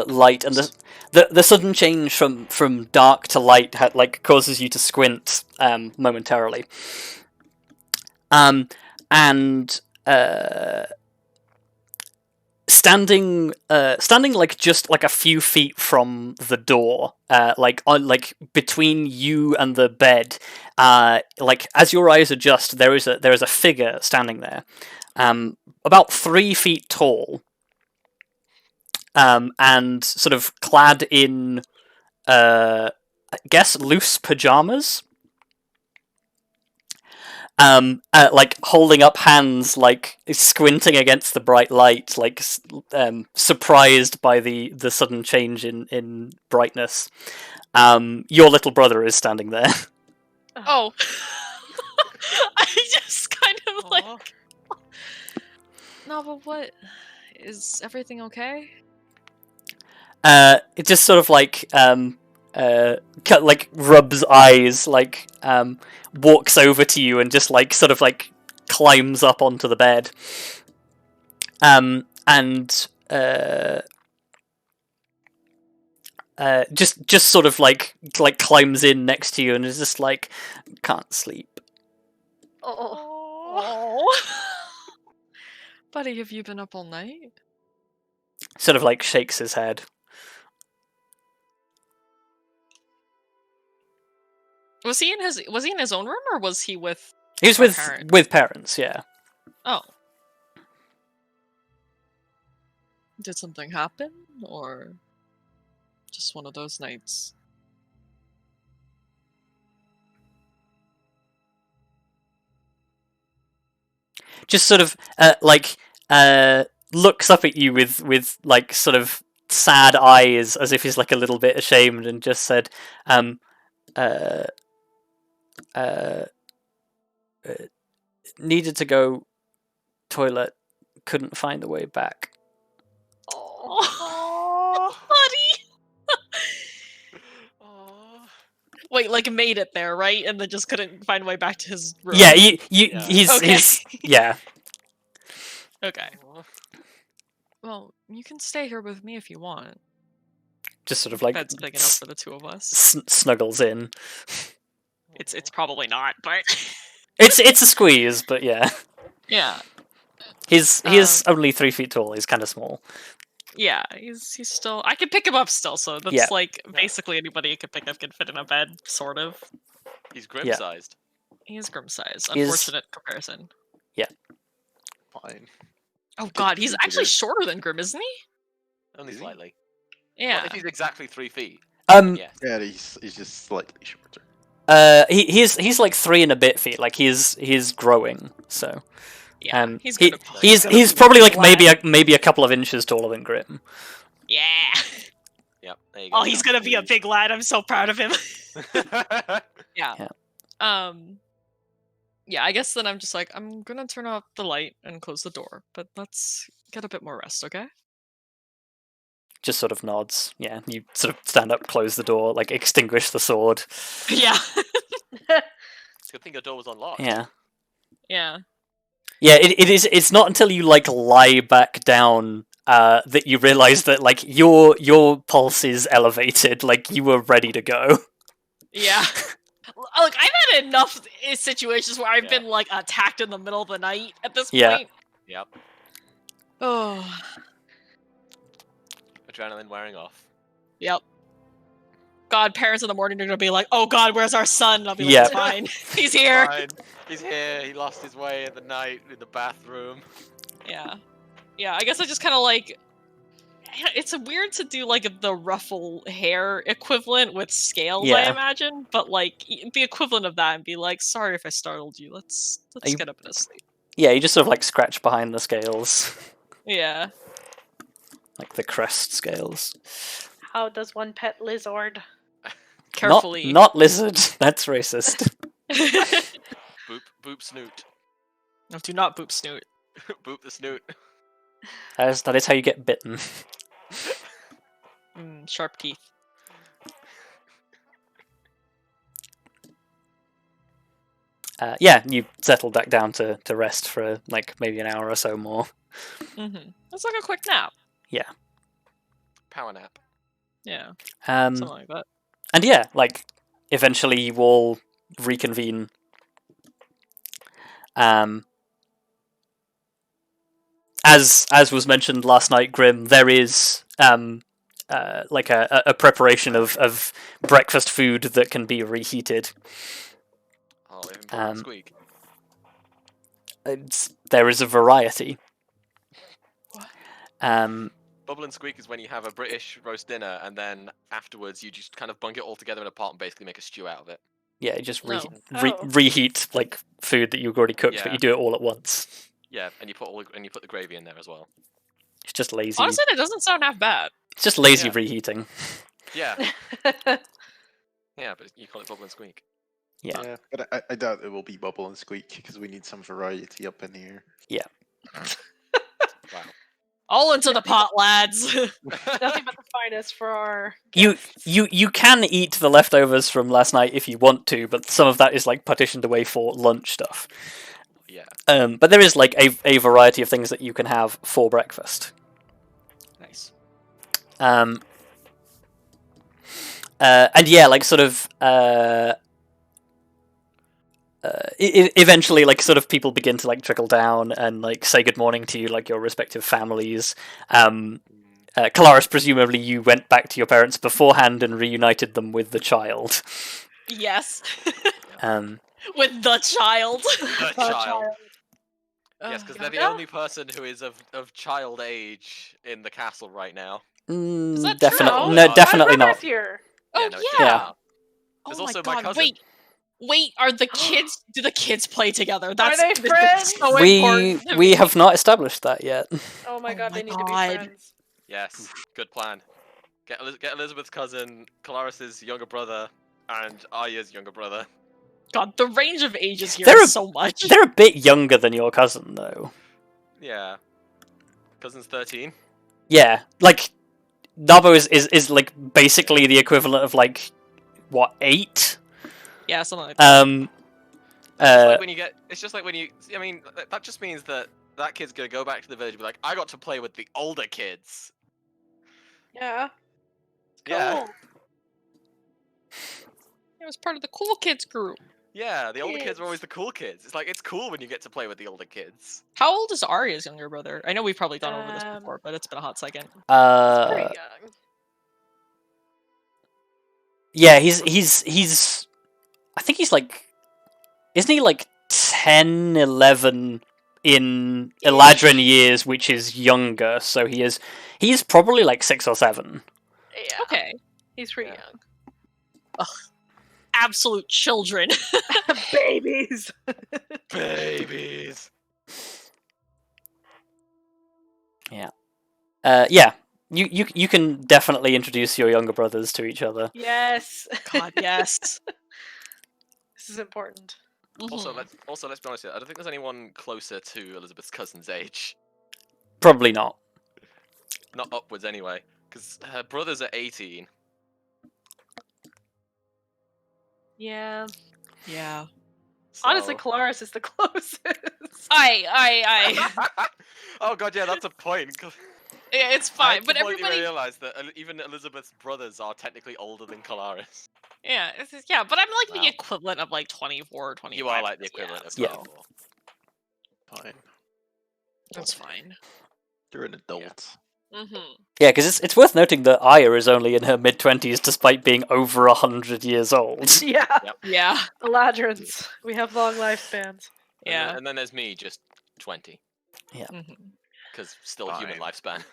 light, and the sudden change from dark to light causes you to squint momentarily. And standing like just like a few feet from the door, like between you and the bed, like as your eyes adjust, there is a figure standing there, about 3 feet tall, and sort of clad in, I guess, loose pajamas. Like holding up hands, like squinting against the bright light, like surprised by the sudden change in brightness. Your little brother is standing there. Oh. I just kind of like. No, but what? Is everything okay? It just sort of like rubs eyes, like walks over to you and just like sort of like climbs up onto the bed, and just sort of like climbs in next to you and is just like, can't sleep. Oh. Buddy, have you been up all night? Sort of like shakes his head. Was he in his own room, or was he with? He was My with parents. parents, yeah. Oh. Did something happen, or just one of those nights? just sort of looks up at you with like sort of sad eyes, as if he's like a little bit ashamed, and just said, needed to go toilet, couldn't find the way back. Oh, buddy. Wait, like made it there, right? And then just couldn't find a way back to his room. Yeah, Yeah. he's yeah. Okay. Well, you can stay here with me if you want. Just sort of like Bed's big enough for the two of us. snuggles in. It's probably not, but It's a squeeze, but yeah. yeah. He is only 3 feet tall. He's kind of small. Yeah, he's still. I can pick him up still, so that's Yeah. like basically anybody you could pick up can fit in a bed, sort of. He's grim-sized. He is Grim size. He's- Unfortunate comparison. Fine. Oh god, he's be actually bigger. shorter than Grim, isn't he? Only Is he? slightly. Yeah. Well, if he's exactly 3 feet, yes. Yeah, he's just slightly shorter. He's like 3 and a bit feet. Like he's growing. So Yeah. He's he, gonna. he's probably like maybe a couple of inches taller than Grim. Yeah. Yep. There you go. Oh, he's gonna be a big lad. I'm so proud of him. Yeah. Yeah. Yeah, I guess then I'm just like, I'm gonna turn off the light and close the door, but let's get a bit more rest, okay? Just sort of nods. Yeah, you sort of stand up, close the door, like extinguish the sword. Yeah. Good thing your door was unlocked. Yeah. Yeah. Yeah, it is. It's not until you like lie back down that you realize that like your pulse is elevated, like you were ready to go. Yeah. Like, I've had enough situations where I've Yeah. been, like, attacked in the middle of the night at this Yeah. point. Yep. Oh. Adrenaline wearing off. Yep. God, parents in the morning are gonna be like, oh god, where's our son? And I'll be like, Yeah. it's fine. He's here. Fine. He's here. He lost his way in the night in the bathroom. Yeah. Yeah, I guess I just kind of like... It's weird to do, like, the ruffle hair equivalent with scales, I Yeah. imagine. But, like, the equivalent of that and be like, sorry if I startled you. Let's you- get up and sleep. Yeah, you just sort of like scratch behind the scales, Yeah. like the crest scales. How does one pet lizard? Carefully. Not lizard. That's racist. Boop snoot. No, do not boop snoot. Boop the snoot. That is how you get bitten. Sharp teeth. Yeah, you settle back down to rest for like maybe an hour or so more. It's like a quick nap. Power nap. Yeah, Um, something like that. and yeah, like eventually you all reconvene. As was mentioned last night, Grim, there is like a preparation of breakfast food that can be reheated. Oh, even Bob Squeak. There is a variety. What? Bubble and Squeak is when you have a British roast dinner and then afterwards you just kind of bunk it all together in a pot and basically make a stew out of it. Yeah, you just No. reheat like food that you've already cooked, but Yeah. you do it all at once. Yeah, and you put the gravy in there as well. It's just lazy. Honestly, it doesn't sound half bad. It's just lazy Yeah. reheating. Yeah, yeah, but you call it Bubble and Squeak. Yeah. But I doubt it will be Bubble and Squeak because we need some variety up in here. Wow. All into the pot, lads. Nothing but the finest for our. You can eat the leftovers from last night if you want to, but some of that is like partitioned away for lunch stuff. Yeah. But there is like a variety of things that you can have for breakfast. Nice. And yeah, like sort of eventually, like sort of people begin to like trickle down and like say good morning to you, like your respective families. Kelariis, presumably you went back to your parents beforehand and reunited them with the child. Yes. Um, With the child. The child. Yes, because they're the Yeah. only person who is of child age in the castle right now. that definitely true? no, My definitely My brother's not. here. Oh no, yeah. yeah. Oh There's my also my god! cousin. Wait. Wait, are the kids? Do the kids play together? That's they this is friends? so we important to we me. have not established that yet. Oh my Oh god, my they need to be God. friends. Yes, good plan. Get Elizabeth's cousin, Kelariis' younger brother, and Arya's younger brother. God, the range of ages here They're is so much. They're a bit younger than your cousin, though. Yeah. Cousin's 13. Yeah, like Nabo is like basically the equivalent of like what 8? Yeah, something like that. It's just like when you get. It's just like when you. I mean, that just means that that kid's gonna go back to the village and be like, I got to play with the older kids. Yeah. Yeah. Cool. It was part of the cool kids group. Yeah, the older kids are Kids. always the cool kids. It's like it's cool when you get to play with the older kids. How old is Arya's younger brother? I know we've probably gone over this Um, before, but it's been a hot second. It's pretty young. Yeah, he's. I think he's like, isn't he like 10, 11 in Eladrin years, which is younger. So he's probably like 6 or 7. Yeah. Okay. He's pretty Ugh. Absolute children. young. Babies. Babies. Yeah. You can definitely introduce your younger brothers to each other. Yes. God, yes. This is important. Also, Mhm. let's be honest here. I don't think there's anyone closer to Elizabeth's cousin's age. Probably not. Not upwards anyway, because her brothers are 18. Yeah. Yeah. Honestly, so- Kelariis is the closest. I. Oh god, yeah, that's a point. Yeah, it's I fine, had but completely everybody. realized that even Elizabeth's brothers are technically older than Kelariis. Yeah, yeah, but I'm like Wow. the equivalent of like 24 or 25. You are like the equivalent of Yeah. 24. Fine. That's fine. You're an adult. Mm-hmm. Yeah, because it's worth noting that Arya is only in her mid-20s despite being over 100 years old. Yeah. Yeah. Eladrins. We have long lifespans. Yeah. And then there's me, just 20, Mm-hmm. because still human Fine. lifespan.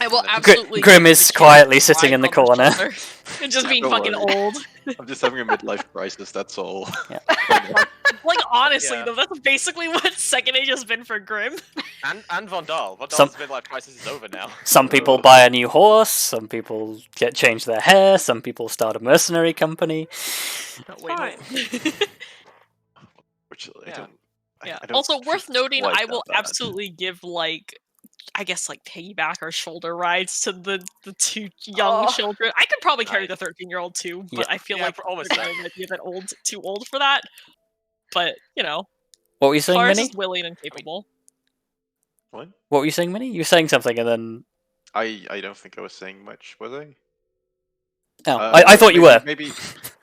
I will Gr- absolutely. Grim give is the kid quietly a sitting in the ride on corner. shoulder and just being Don't fucking worry. old. I'm just having a midlife crisis, that's all. Like honestly, Yeah. though, that's basically what Second Age has been for Grim. And Vondal. Some- Vondal's midlife crisis is over now. Some people buy a new horse, some people change their hair, some people start a mercenary company. Wait, Fine. Which I Yeah. don't. Yeah. I don't Also, worth think it's noting, quite I that will bad. absolutely give like, I guess like piggyback or shoulder rides to the two young Oh. children. I could probably carry Nice. the 13-year-old too, but Yeah. I feel Yeah, like almost they're going to be a bit too old for that. But you know, What were you saying, Kelariis Minnie? is willing and capable. What? What were you saying, Minnie? You were saying something and then... I don't think I was saying much, was I? Oh, I thought you were. Maybe.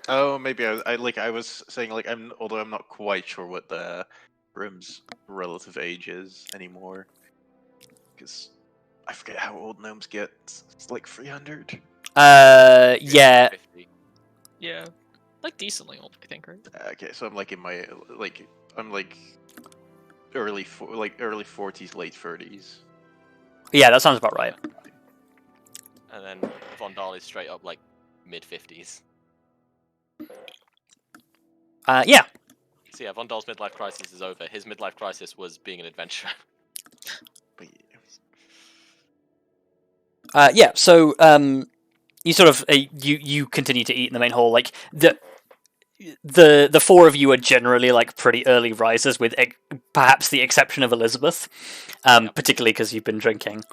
Oh, maybe I was saying like although I'm not quite sure what the Grim's relative age is anymore, because I forget how old gnomes get. It's like 300. Yeah. 50. Yeah, like decently old, I think, right? Okay, so I'm like in my I'm like early 40s, late 30s. Yeah, that sounds about right. And then Vondal is straight up like mid 50s. Yeah. So yeah, Vondal's midlife crisis is over. His midlife crisis was being an adventurer. But yeah. Yeah, so you sort of you continue to eat in the main hall. Like the four of you are generally like pretty early risers, with perhaps the exception of Elizabeth, Yep. particularly because you've been drinking.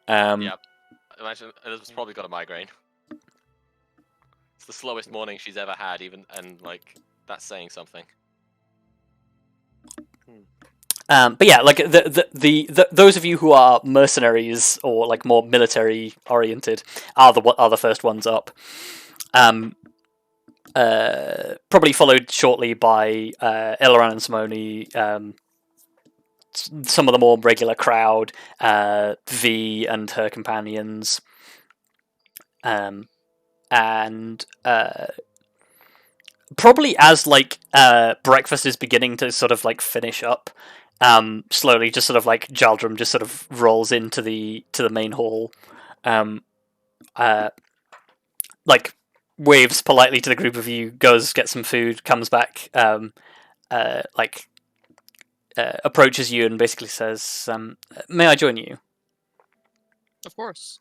Yep. Imagine Elizabeth's probably got a migraine. It's the slowest morning she's ever had, and like that's saying something. But yeah, like the those of you who are mercenaries or like more military oriented are the first ones up. Probably followed shortly by Eleran and Simone. Some of the more regular crowd, V and her companions, and probably as like breakfast is beginning to sort of like finish up, slowly, just sort of like Jaldrum just sort of rolls into the main hall, like waves politely to the group of you, goes get some food, comes back, approaches you and basically says, "May I join you?" Of course.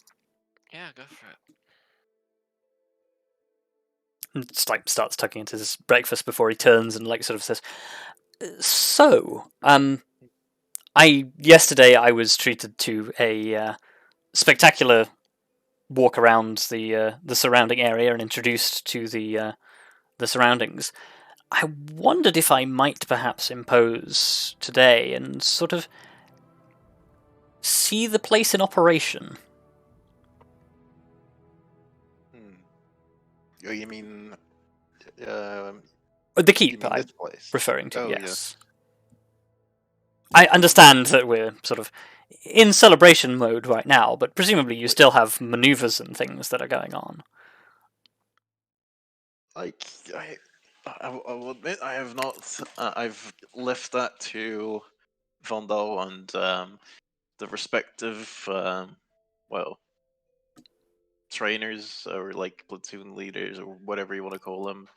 Yeah, go for it. And just, starts tucking into his breakfast before he turns and sort of says, "So, yesterday I was treated to a spectacular walk around the surrounding area and introduced to the surroundings. I wondered if I might perhaps impose today and sort of see the place in operation." Oh, you mean The keep, this I'm place? referring to, Oh, yes. I understand that we're sort of in celebration mode right now, but presumably you still have maneuvers and things that are going on. Like I will admit I have not. I've left that to Vondel and the respective trainers or platoon leaders or whatever you want to call them.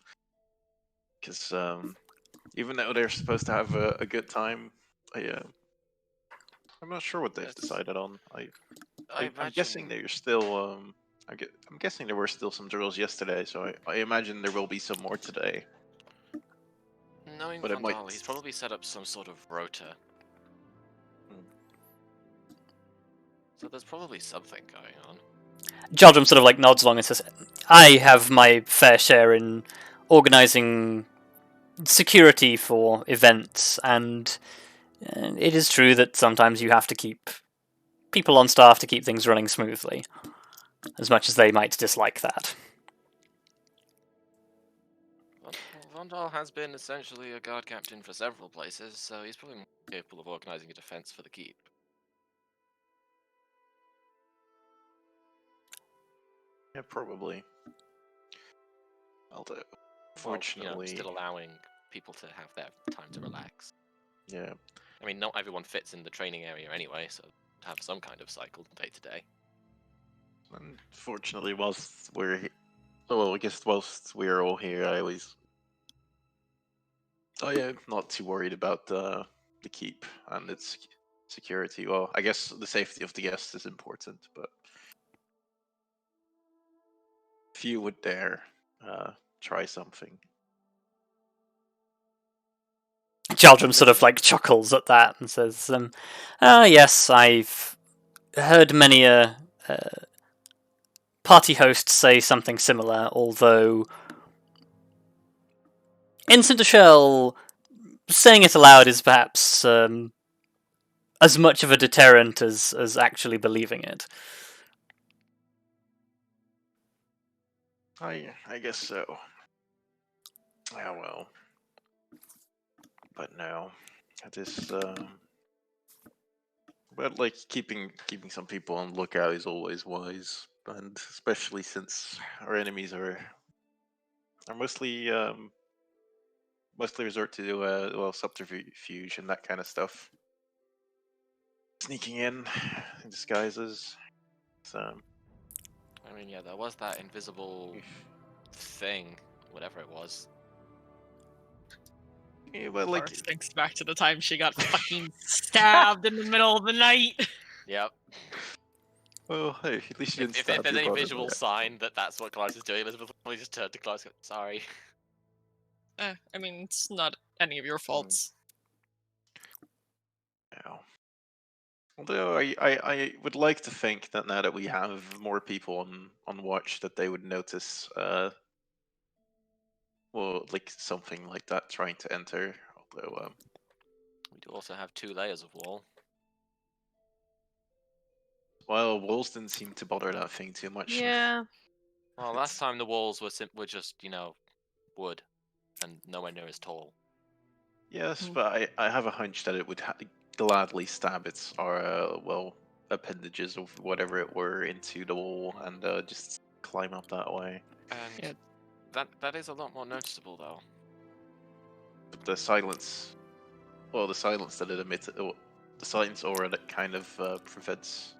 Because even though they're supposed to have a good time, I'm not sure what they've decided on. I'm guessing they're still. I'm guessing there were still some drills yesterday, so I imagine there will be some more today. Knowing But it might- Vandal, he's probably set up some sort of rota. So there's probably something going on. Jaldrum sort of nods along and says, "I have my fair share in organising security for events, and it is true that sometimes you have to keep people on staff to keep things running smoothly, as much as they might dislike that." Well, Vandal has been essentially a guard captain for several places, so he's probably more capable of organising a defence for the keep. Yeah, probably. Although, fortunately, still allowing people to have their time to relax. yeah. I mean, not everyone fits in the training area anyway, so to have some kind of cycle day to day. Unfortunately, whilst I guess whilst we're all here, I'm not too worried about the keep and its security. Well, I guess the safety of the guests is important, but if you would dare try something. Jaldrum sort of chuckles at that and says, yes, I've heard many a party host say something similar, although in Cindershell, saying it aloud is perhaps as much of a deterrent as actually believing it." I guess so. Yeah, well. But no. But keeping some people on lookout is always wise. And especially since our enemies are mostly resort to subterfuge and that kind of stuff. Sneaking in disguises. So I mean, yeah, there was that invisible thing, whatever it was. yeah, but Lars thinks back to the time she got fucking stabbed in the middle of the night. Yep. well, hey, at least you didn't If stab there's your any brother visual there. sign that that's what Kelariis is doing, Elizabeth will probably just turn to Kelariis and go, sorry. I mean, it's not any of your faults. Yeah. Although I would like to think that now that we have more people on watch, that they would notice something like that trying to enter. Although We do also have 2 layers of wall. well, walls didn't seem to bother that thing too much. Yeah. Well, last time the walls were just, wood, and nowhere near as tall. Yes, but I have a hunch that it would gladly stab its appendages of whatever it were into the wall and just climb up that way. And that is a lot more noticeable, though. But the silence that it emits, the silence aura that kind of prevents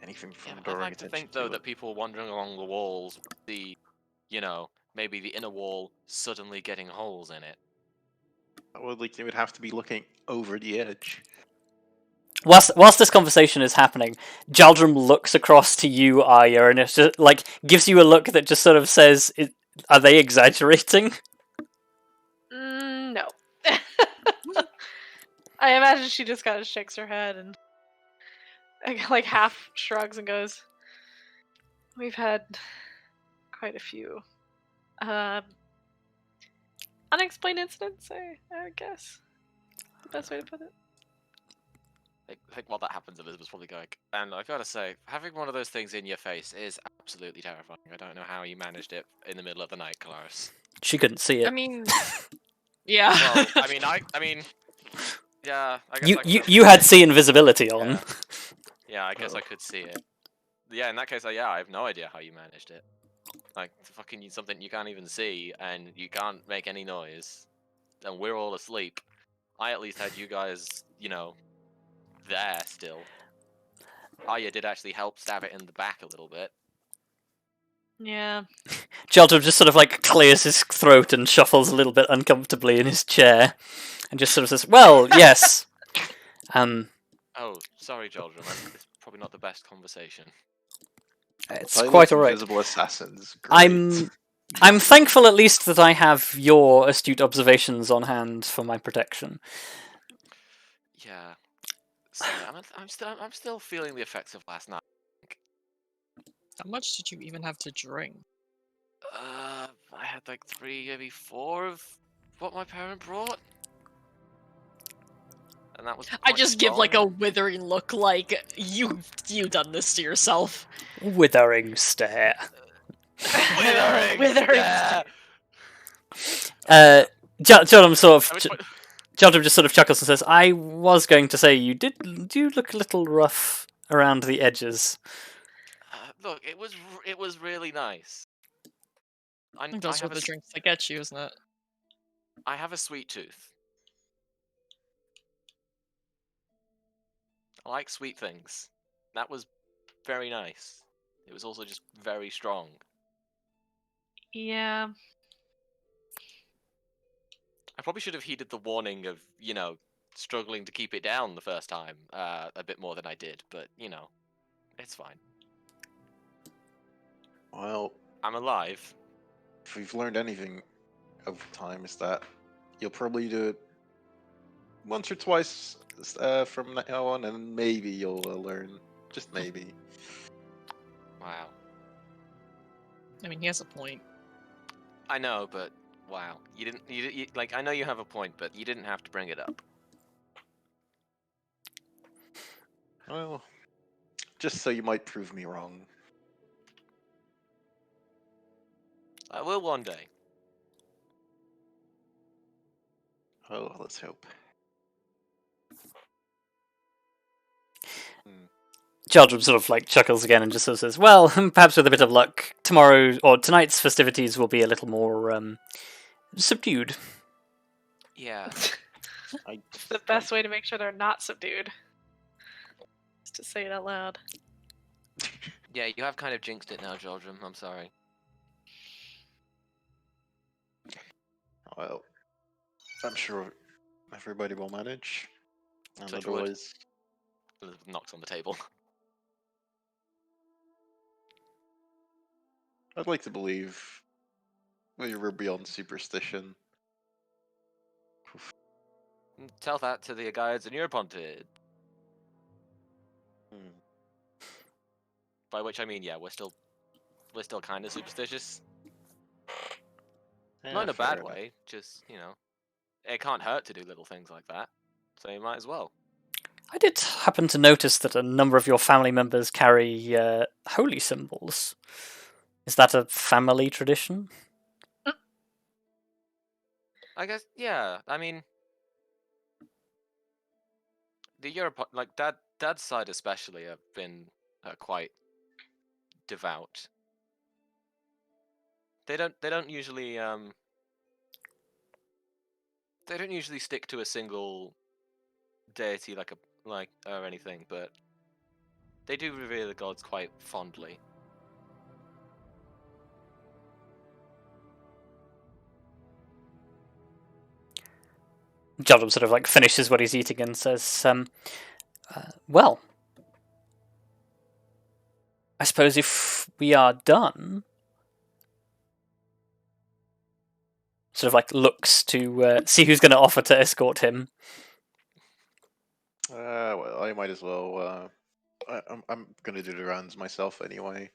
anything from I'd drawing like to attention think, though, to that it. people wandering along the walls would see, maybe the inner wall suddenly getting holes in it. Well, like you would have to be looking over the edge. Whilst this conversation is happening, Jaldrum looks across to you, Arya, and it's just like gives you a look that just sort of says, "Are they exaggerating?" No. I imagine she just kind of shakes her head and like half shrugs and goes, "We've had quite a few unexplained incidents, I guess. The best way to put it." I think while that happens, Elizabeth's probably going, and I gotta say, having one of those things in your face is absolutely terrifying. I don't know how you managed it in the middle of the night, Kelariis. She couldn't see it. I mean, yeah. Well, I mean, yeah. I guess You had see invisibility on. Yeah, I guess I could see it. Yeah, in that case, I have no idea how you managed it. Like, fucking something you can't even see, and you can't make any noise, and we're all asleep. I at least had you guys, there still. Arya did actually help stab it in the back a little bit. Yeah. Jaldrum just sort of like clears his throat and shuffles a little bit uncomfortably in his chair, and just sort of says, "Well, yes. Oh, sorry, Jaldrum. It's probably not the best conversation. It's Silent quite alright. Invisible assassins. Great. I'm thankful at least that I have your astute observations on hand for my protection." Yeah. Sorry, I'm still feeling the effects of last night. How much did you even have to drink? I had like 3, maybe 4 of what my parent brought. And that was I just give like a strong. withering look, like you done this to yourself. Withering stare. Withering. Yeah. Jaldrum sort At which of. point- Jaldrum just sort of chuckles and says, "I was going to say you do look a little rough around the edges." Look, it was really nice. I think those are the drinks that get you, isn't it? I have a sweet tooth. I like sweet things. That was very nice. It was also just very strong. Yeah. I probably should have heeded the warning of, struggling to keep it down the first time a bit more than I did, but, it's fine. Well, I'm alive. if we've learned anything over time, is that you'll probably do it once or twice from now on, and maybe you'll learn. Just maybe. Wow. I mean, he has a point. I know, but wow. You didn't. Like, I know you have a point, but you didn't have to bring it up. Well, just so you might prove me wrong. I will one day. Oh, let's hope. Jaldrum sort of like chuckles again and just sort of says, "Well, perhaps with a bit of luck, tomorrow or tonight's festivities will be a little more subdued." Yeah. It's the best way to make sure they're not subdued. Is to say it out loud. Yeah, you have kind of jinxed it now, Jaldrum. I'm sorry. Well, I'm sure everybody will manage. And Touch wood. otherwise, Elizabeth knocks on the table. I'd like to believe we were beyond superstition. Tell that to the Agiads and Europonted. By which I mean, yeah, we're still kind of superstitious. Not in a bad way. Just it can't hurt to do little things like that. So you might as well. I did happen to notice that a number of your family members carry holy symbols. Is that a family tradition? I guess, yeah. I mean, the Dad's side especially have been quite devout. They don't usually stick to a single deity or anything, but they do revere the gods quite fondly. Jaldrum sort of like finishes what he's eating and says, well, I suppose if we are done, sort of like looks to see who's going to offer to escort him. Well, I might as well. I'm gonna do the rounds myself anyway.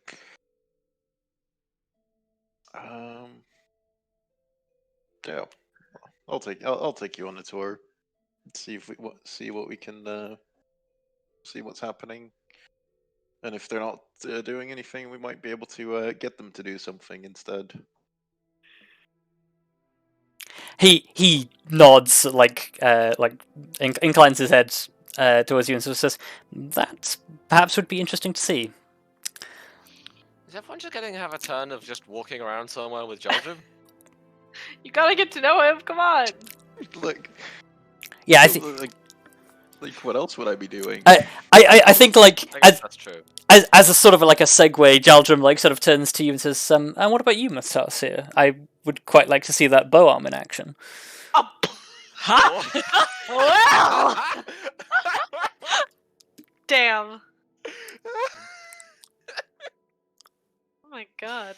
Yeah, I'll take you on a tour. See if see what we can see what's happening, and if they're not doing anything, we might be able to get them to do something instead. He nods, like inclines his head towards you and sort of says, that perhaps would be interesting to see. Is everyone just getting to have a turn of just walking around somewhere with Jaldrum? You gotta get to know him. Come on. Look, Yeah, I think like what else would I be doing? I think like I guess that's true. as a sort of like a segue, Jaldrum like sort of turns to you and says, and what about you, Tallithsyr? I would quite like to see that bow arm in action. Oh, well. Damn. Oh my god.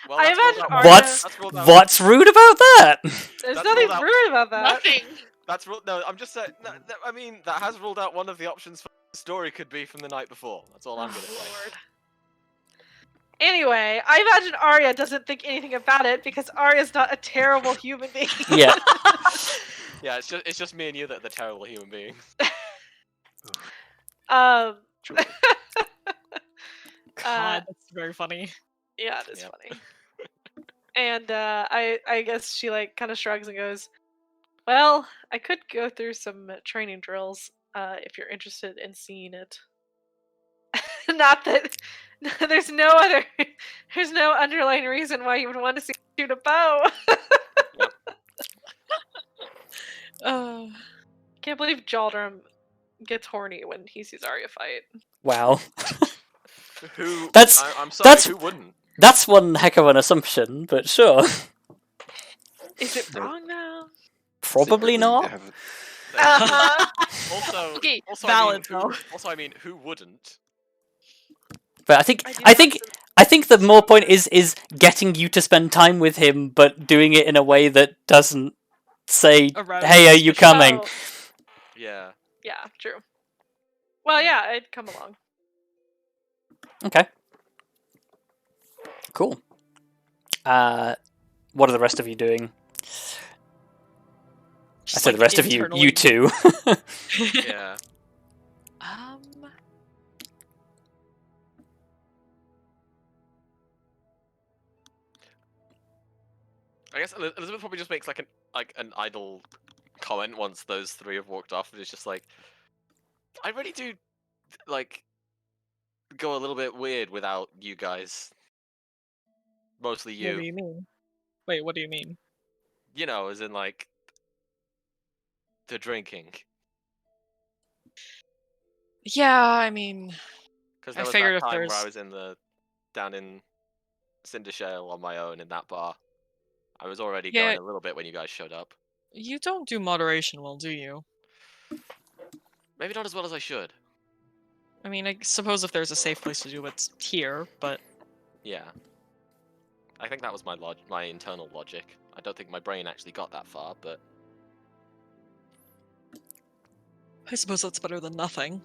Well, I that's ruled imagine out Arya- one- What's that's ruled out- what's rude about that? There's That's nothing ruled out- rude about that. Nothing. That's no. I'm just saying. I mean, that has ruled out one of the options for the story could be from the night before. That's all I'm Oh, gonna say. Lord. Anyway, I imagine Arya doesn't think anything about it because Arya's not a terrible human being. Yeah. Yeah, it's just me and you that are the terrible human beings. um. True. God, that's very funny. Yeah, it is Yep. funny. And I guess she like kind of shrugs and goes, "Well, I could go through some training drills if you're interested in seeing it. Not that there's no underlying reason why you would want to see me shoot a bow. Can't believe Jaldrum gets horny when he sees Arya fight. Wow. Who? That's- I'm sorry. that's- Who wouldn't? That's one heck of an assumption, but sure. Is it No. wrong now? Probably Secretly not. have- Uh-huh. Also, Okay, also, valid, I mean, though. also, I mean, who wouldn't? But I think I do I have think some- I think the more point is getting you to spend time with him, but doing it in a way that doesn't say, Arouse "Hey, are you suspicion. coming?" Oh, Yeah. yeah, true. Well, yeah, I'd come along. Okay. Cool. What are the rest of you doing? I Just, said the like, rest of you. You internally- two. Yeah. I guess Elizabeth probably just makes like an idle comment once those three have walked off, and it's just like, I really do like go a little bit weird without you guys. Mostly What do you. you mean? Wait, what do you mean? You know, as in like the drinking. Yeah, I mean, Because I there was figured that if time where I there's- was down in Cindershale on my own in that bar. I was already Yeah. going a little bit when you guys showed up. you don't do moderation well, do you? Maybe not as well as I should. I mean, I suppose if there's a safe place to do it's here, but Yeah. I think that was my internal logic. I don't think my brain actually got that far, but I suppose that's better than nothing.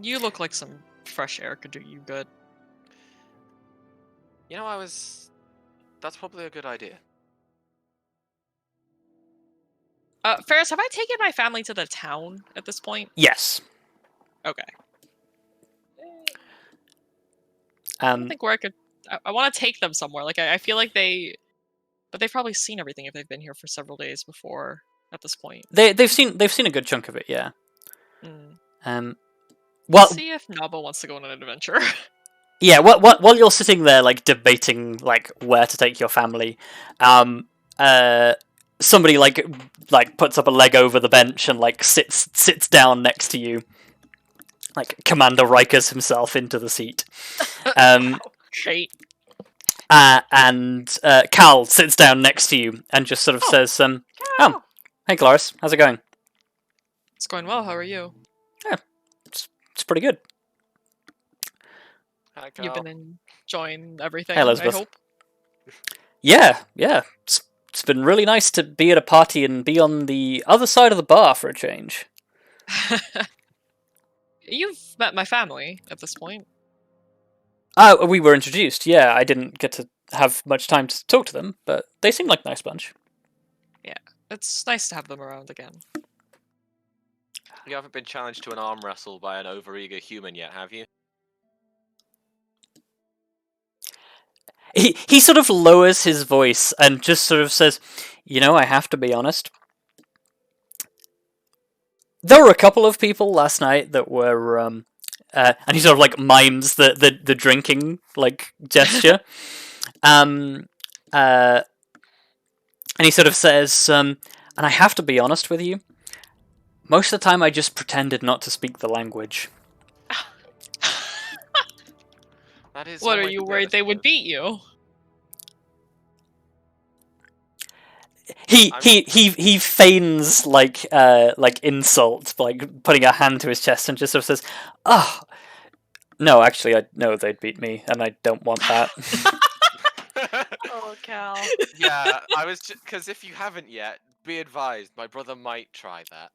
You look like some fresh air could do you good. you know, that's probably a good idea. Ferrous, have I taken my family to the town at this point? Yes. Okay. I don't Um. think where I could. I want to take them somewhere. Like I feel like but they've probably seen everything if they've been here for several days before. At this point, They've seen a good chunk of it. Yeah. mm. Well, See if Naba wants to go on an adventure. yeah. While you're sitting there, like debating, like where to take your family, somebody like puts up a leg over the bench and like sits down next to you, like Commander Rikers himself into the seat. Great. And Cal sits down next to you and just sort of says, Cow! hey, Kelariis, how's it going? It's going well. How are you? It's pretty good. Hi, You've Carl. been enjoying everything, Hey, Elizabeth. I hope. Yeah. It's been really nice to be at a party and be on the other side of the bar for a change. You've met my family at this point. We were introduced, yeah. I didn't get to have much time to talk to them, but they seem like a nice bunch. It's nice to have them around again. You haven't been challenged to an arm wrestle by an overeager human yet, have you? He sort of lowers his voice and just sort of says, I have to be honest. There were a couple of people last night that were, and he sort of like mimes the drinking like gesture, and he sort of says, and I have to be honest with you. Most of the time, I just pretended not to speak the language. That is. What, one are way you to go, worried I they would suppose. beat you? He feigns like insult, like putting a hand to his chest, and just sort of says, "Oh, no, actually, I know they'd beat me, and I don't want that." Oh, Cal. Yeah, I was because if you haven't yet, be advised, my brother might try that.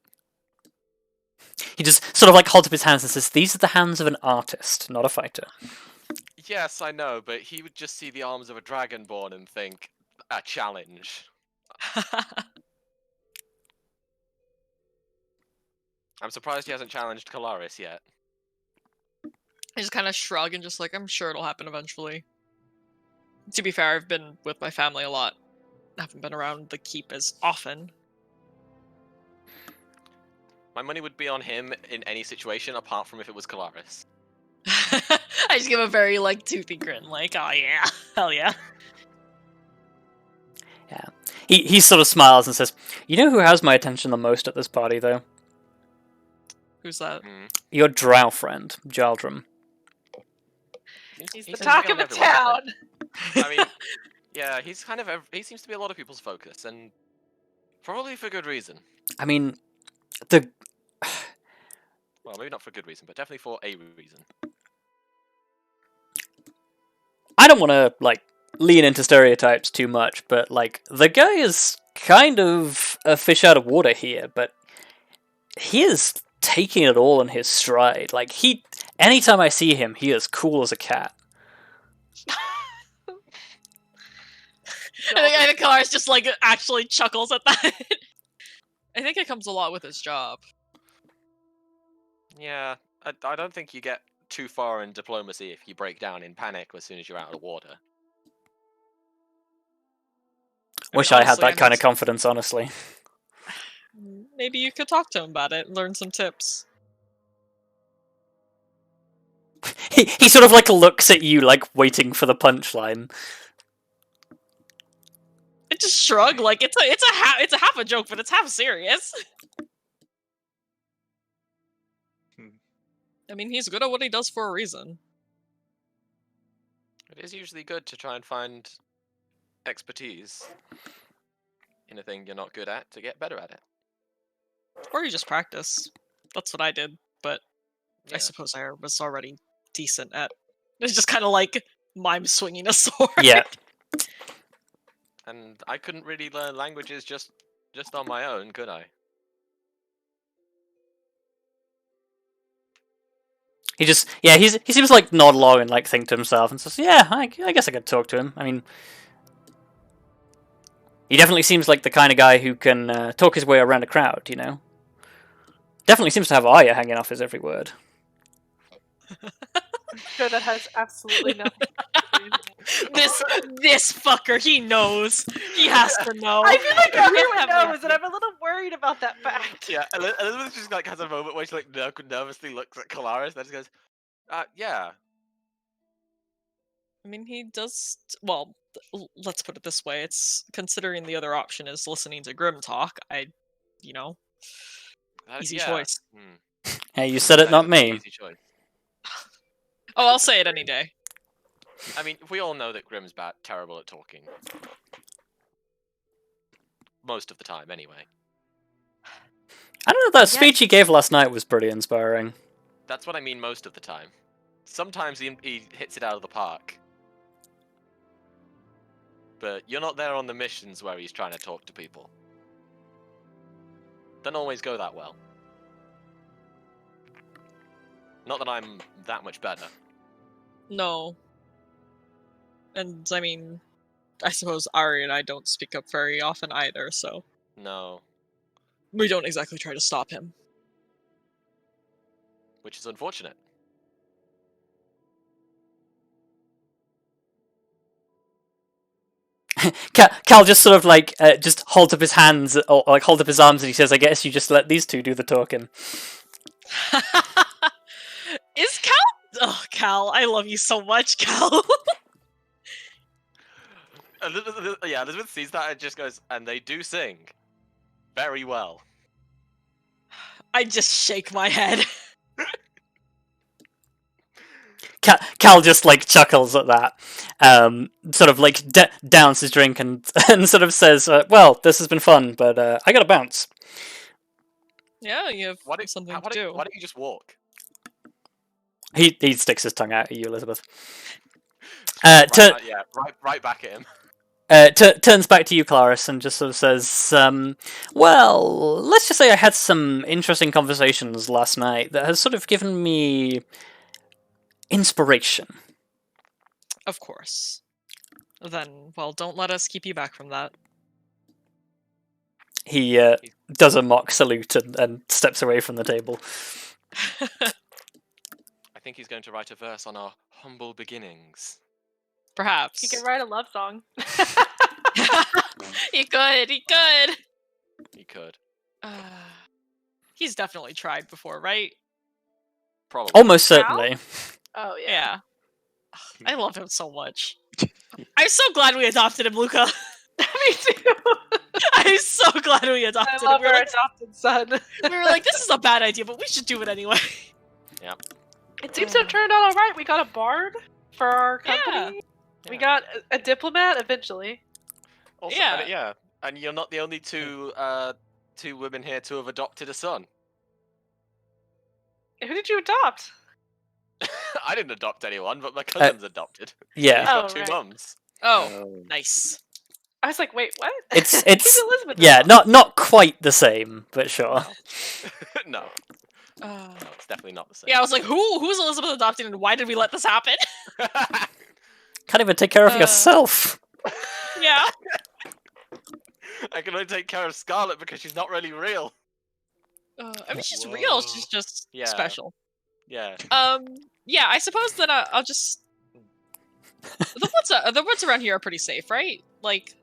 He just sort of like holds up his hands and says, "These are the hands of an artist, not a fighter." Yes, I know, but he would just see the arms of a dragonborn and think, a challenge. I'm surprised he hasn't challenged Kelariis yet. I just kind of shrug and just like, I'm sure it'll happen eventually. To be fair, I've been with my family a lot. I haven't been around the keep as often. My money would be on him in any situation, apart from if it was Kelariis. I just give a very like toothy grin, like, oh yeah, hell yeah. Yeah. He sort of smiles and says, "You know who has my attention the most at this party, though? Who's that? Your drow friend, Jaldrum. He's the seems to talk be of on the everyone's town. list. I mean, yeah, he's kind of he seems to be a lot of people's focus, and probably for good reason. I mean, the Well, maybe not for good reason, but definitely for a reason. I don't want to like lean into stereotypes too much, but like the guy is kind of a fish out of water here, but he is taking it all in his stride. Like anytime I see him, he is cool as a cat. I think Kelariis just like actually chuckles at that. I think it comes a lot with his job. Yeah, I don't think you get too far in diplomacy if you break down in panic as soon as you're out of water. Wish I had honestly, that kind of just- confidence, honestly. Maybe you could talk to him about it, learn some tips. He sort of like looks at you, like waiting for the punchline. I just shrug, like it's a half a joke, but it's half serious. I mean, he's good at what he does for a reason. It is usually good to try and find expertise in a thing you're not good at to get better at it. Or you just practice. That's what I did, but Yeah. I suppose I was already decent at. It's just kind of like mime swinging a sword. Yeah. And I couldn't really learn languages just on my own, could I? He seems like nod along and like think to himself and says, "Yeah, I guess I could talk to him." I mean, he definitely seems like the kind of guy who can talk his way around a crowd. Definitely seems to have Arya hanging off his every word. I'm sure that has absolutely nothing to do with it. This fucker, he knows. He has to know. I feel like We everyone have knows, no- and I'm a little worried about that fact. Yeah, Elizabeth just like has a moment where she like nervously looks at Kelariis, then just goes, yeah. I mean, he does. Well, let's put it this way: it's considering the other option is listening to Grim talk. Easy Yeah. choice. Hey, you said it, That is not a pretty me. easy choice. Oh, I'll say it any day. I mean, we all know that Grim's terrible at talking. Most of the time, anyway. I don't know, that speech he gave last night was pretty inspiring. That's what I mean most of the time. Sometimes he hits it out of the park. But you're not there on the missions where he's trying to talk to people. Doesn't always go that well. Not that I'm that much better. No. And, I mean, I suppose Arya and I don't speak up very often either, so No. we don't exactly try to stop him. Which is unfortunate. Cal just sort of like just holds up his hands or like hold up his arms and he says, "I guess you just let these two do the talking." Is Cal? Oh, Cal, I love you so much, Cal. Elizabeth sees that and just goes, and they do sing very well. I just shake my head. Cal just like chuckles at that, sort of like downs his drink and sort of says, "Well, this has been fun, but I gotta bounce." Yeah, you have something to do. Why don't you just walk? He sticks his tongue out at you, Elizabeth. Right back at him. Turns back to you, Kelariis, and just sort of says, "Well, let's just say I had some interesting conversations last night that has sort of given me inspiration." Of course. Then, well, don't let us keep you back from that. He does a mock salute and steps away from the table. I think he's going to write a verse on our humble beginnings. Perhaps. He could write a love song. He could. He could. He's definitely tried before, right? Probably. Almost certainly. Oh, yeah. Yeah. I love him so much. I'm so glad we adopted him, Luka. Me too. I'm so glad we adopted I love him. our adopted son. We were like, this is a bad idea, but we should do it anyway. Yeah. It seems to have turned out alright. We got a bard for our company. Yeah. We got a diplomat eventually. Also, Yeah. And you're not the only two women here to have adopted a son. Who did you adopt? I didn't adopt anyone, but my cousin's adopted. Yeah. He's got Oh, two right. mums. Oh, nice. I was like, wait, what? It's Who's Elizabeth yeah, now? not quite the same, but sure. No, it's definitely not the same. Yeah, I was like, who's Elizabeth adopting and why did we let this happen? Can't even take care of yourself. Yeah. I can only take care of Scarlet because she's not really real. I mean, she's real. She's just Yeah. special. Yeah. Yeah, I suppose that I'll just... The woods around here are pretty safe, right? Like...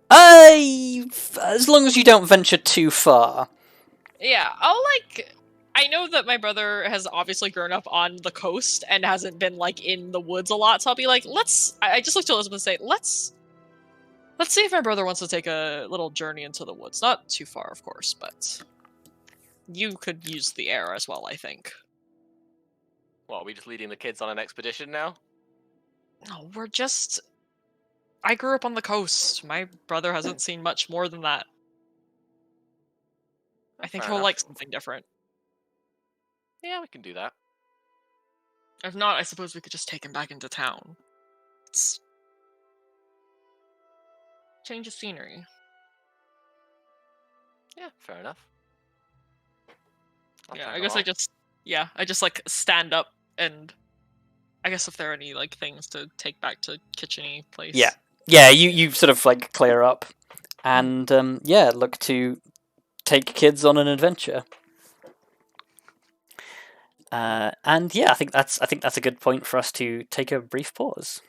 As long as you don't venture too far. Yeah, I know that my brother has obviously grown up on the coast and hasn't been, like, in the woods a lot, so I'll be like, I just looked to Elizabeth and say, let's see if my brother wants to take a little journey into the woods. Not too far, of course, but... You could use the air as well, I think. What, are we just leading the kids on an expedition now? No, we're just... I grew up on the coast. My brother hasn't seen much more than that. I think Fair he'll enough. like something different. Yeah, we can do that. If not, I suppose we could just take him back into town. Change of scenery. Yeah, fair enough. I'll Yeah, tag I guess along. I just like stand up and I guess if there are any like things to take back to kitchen-y place. Yeah, you sort of like clear up, and look to take kids on an adventure. And yeah, I think that's a good point for us to take a brief pause.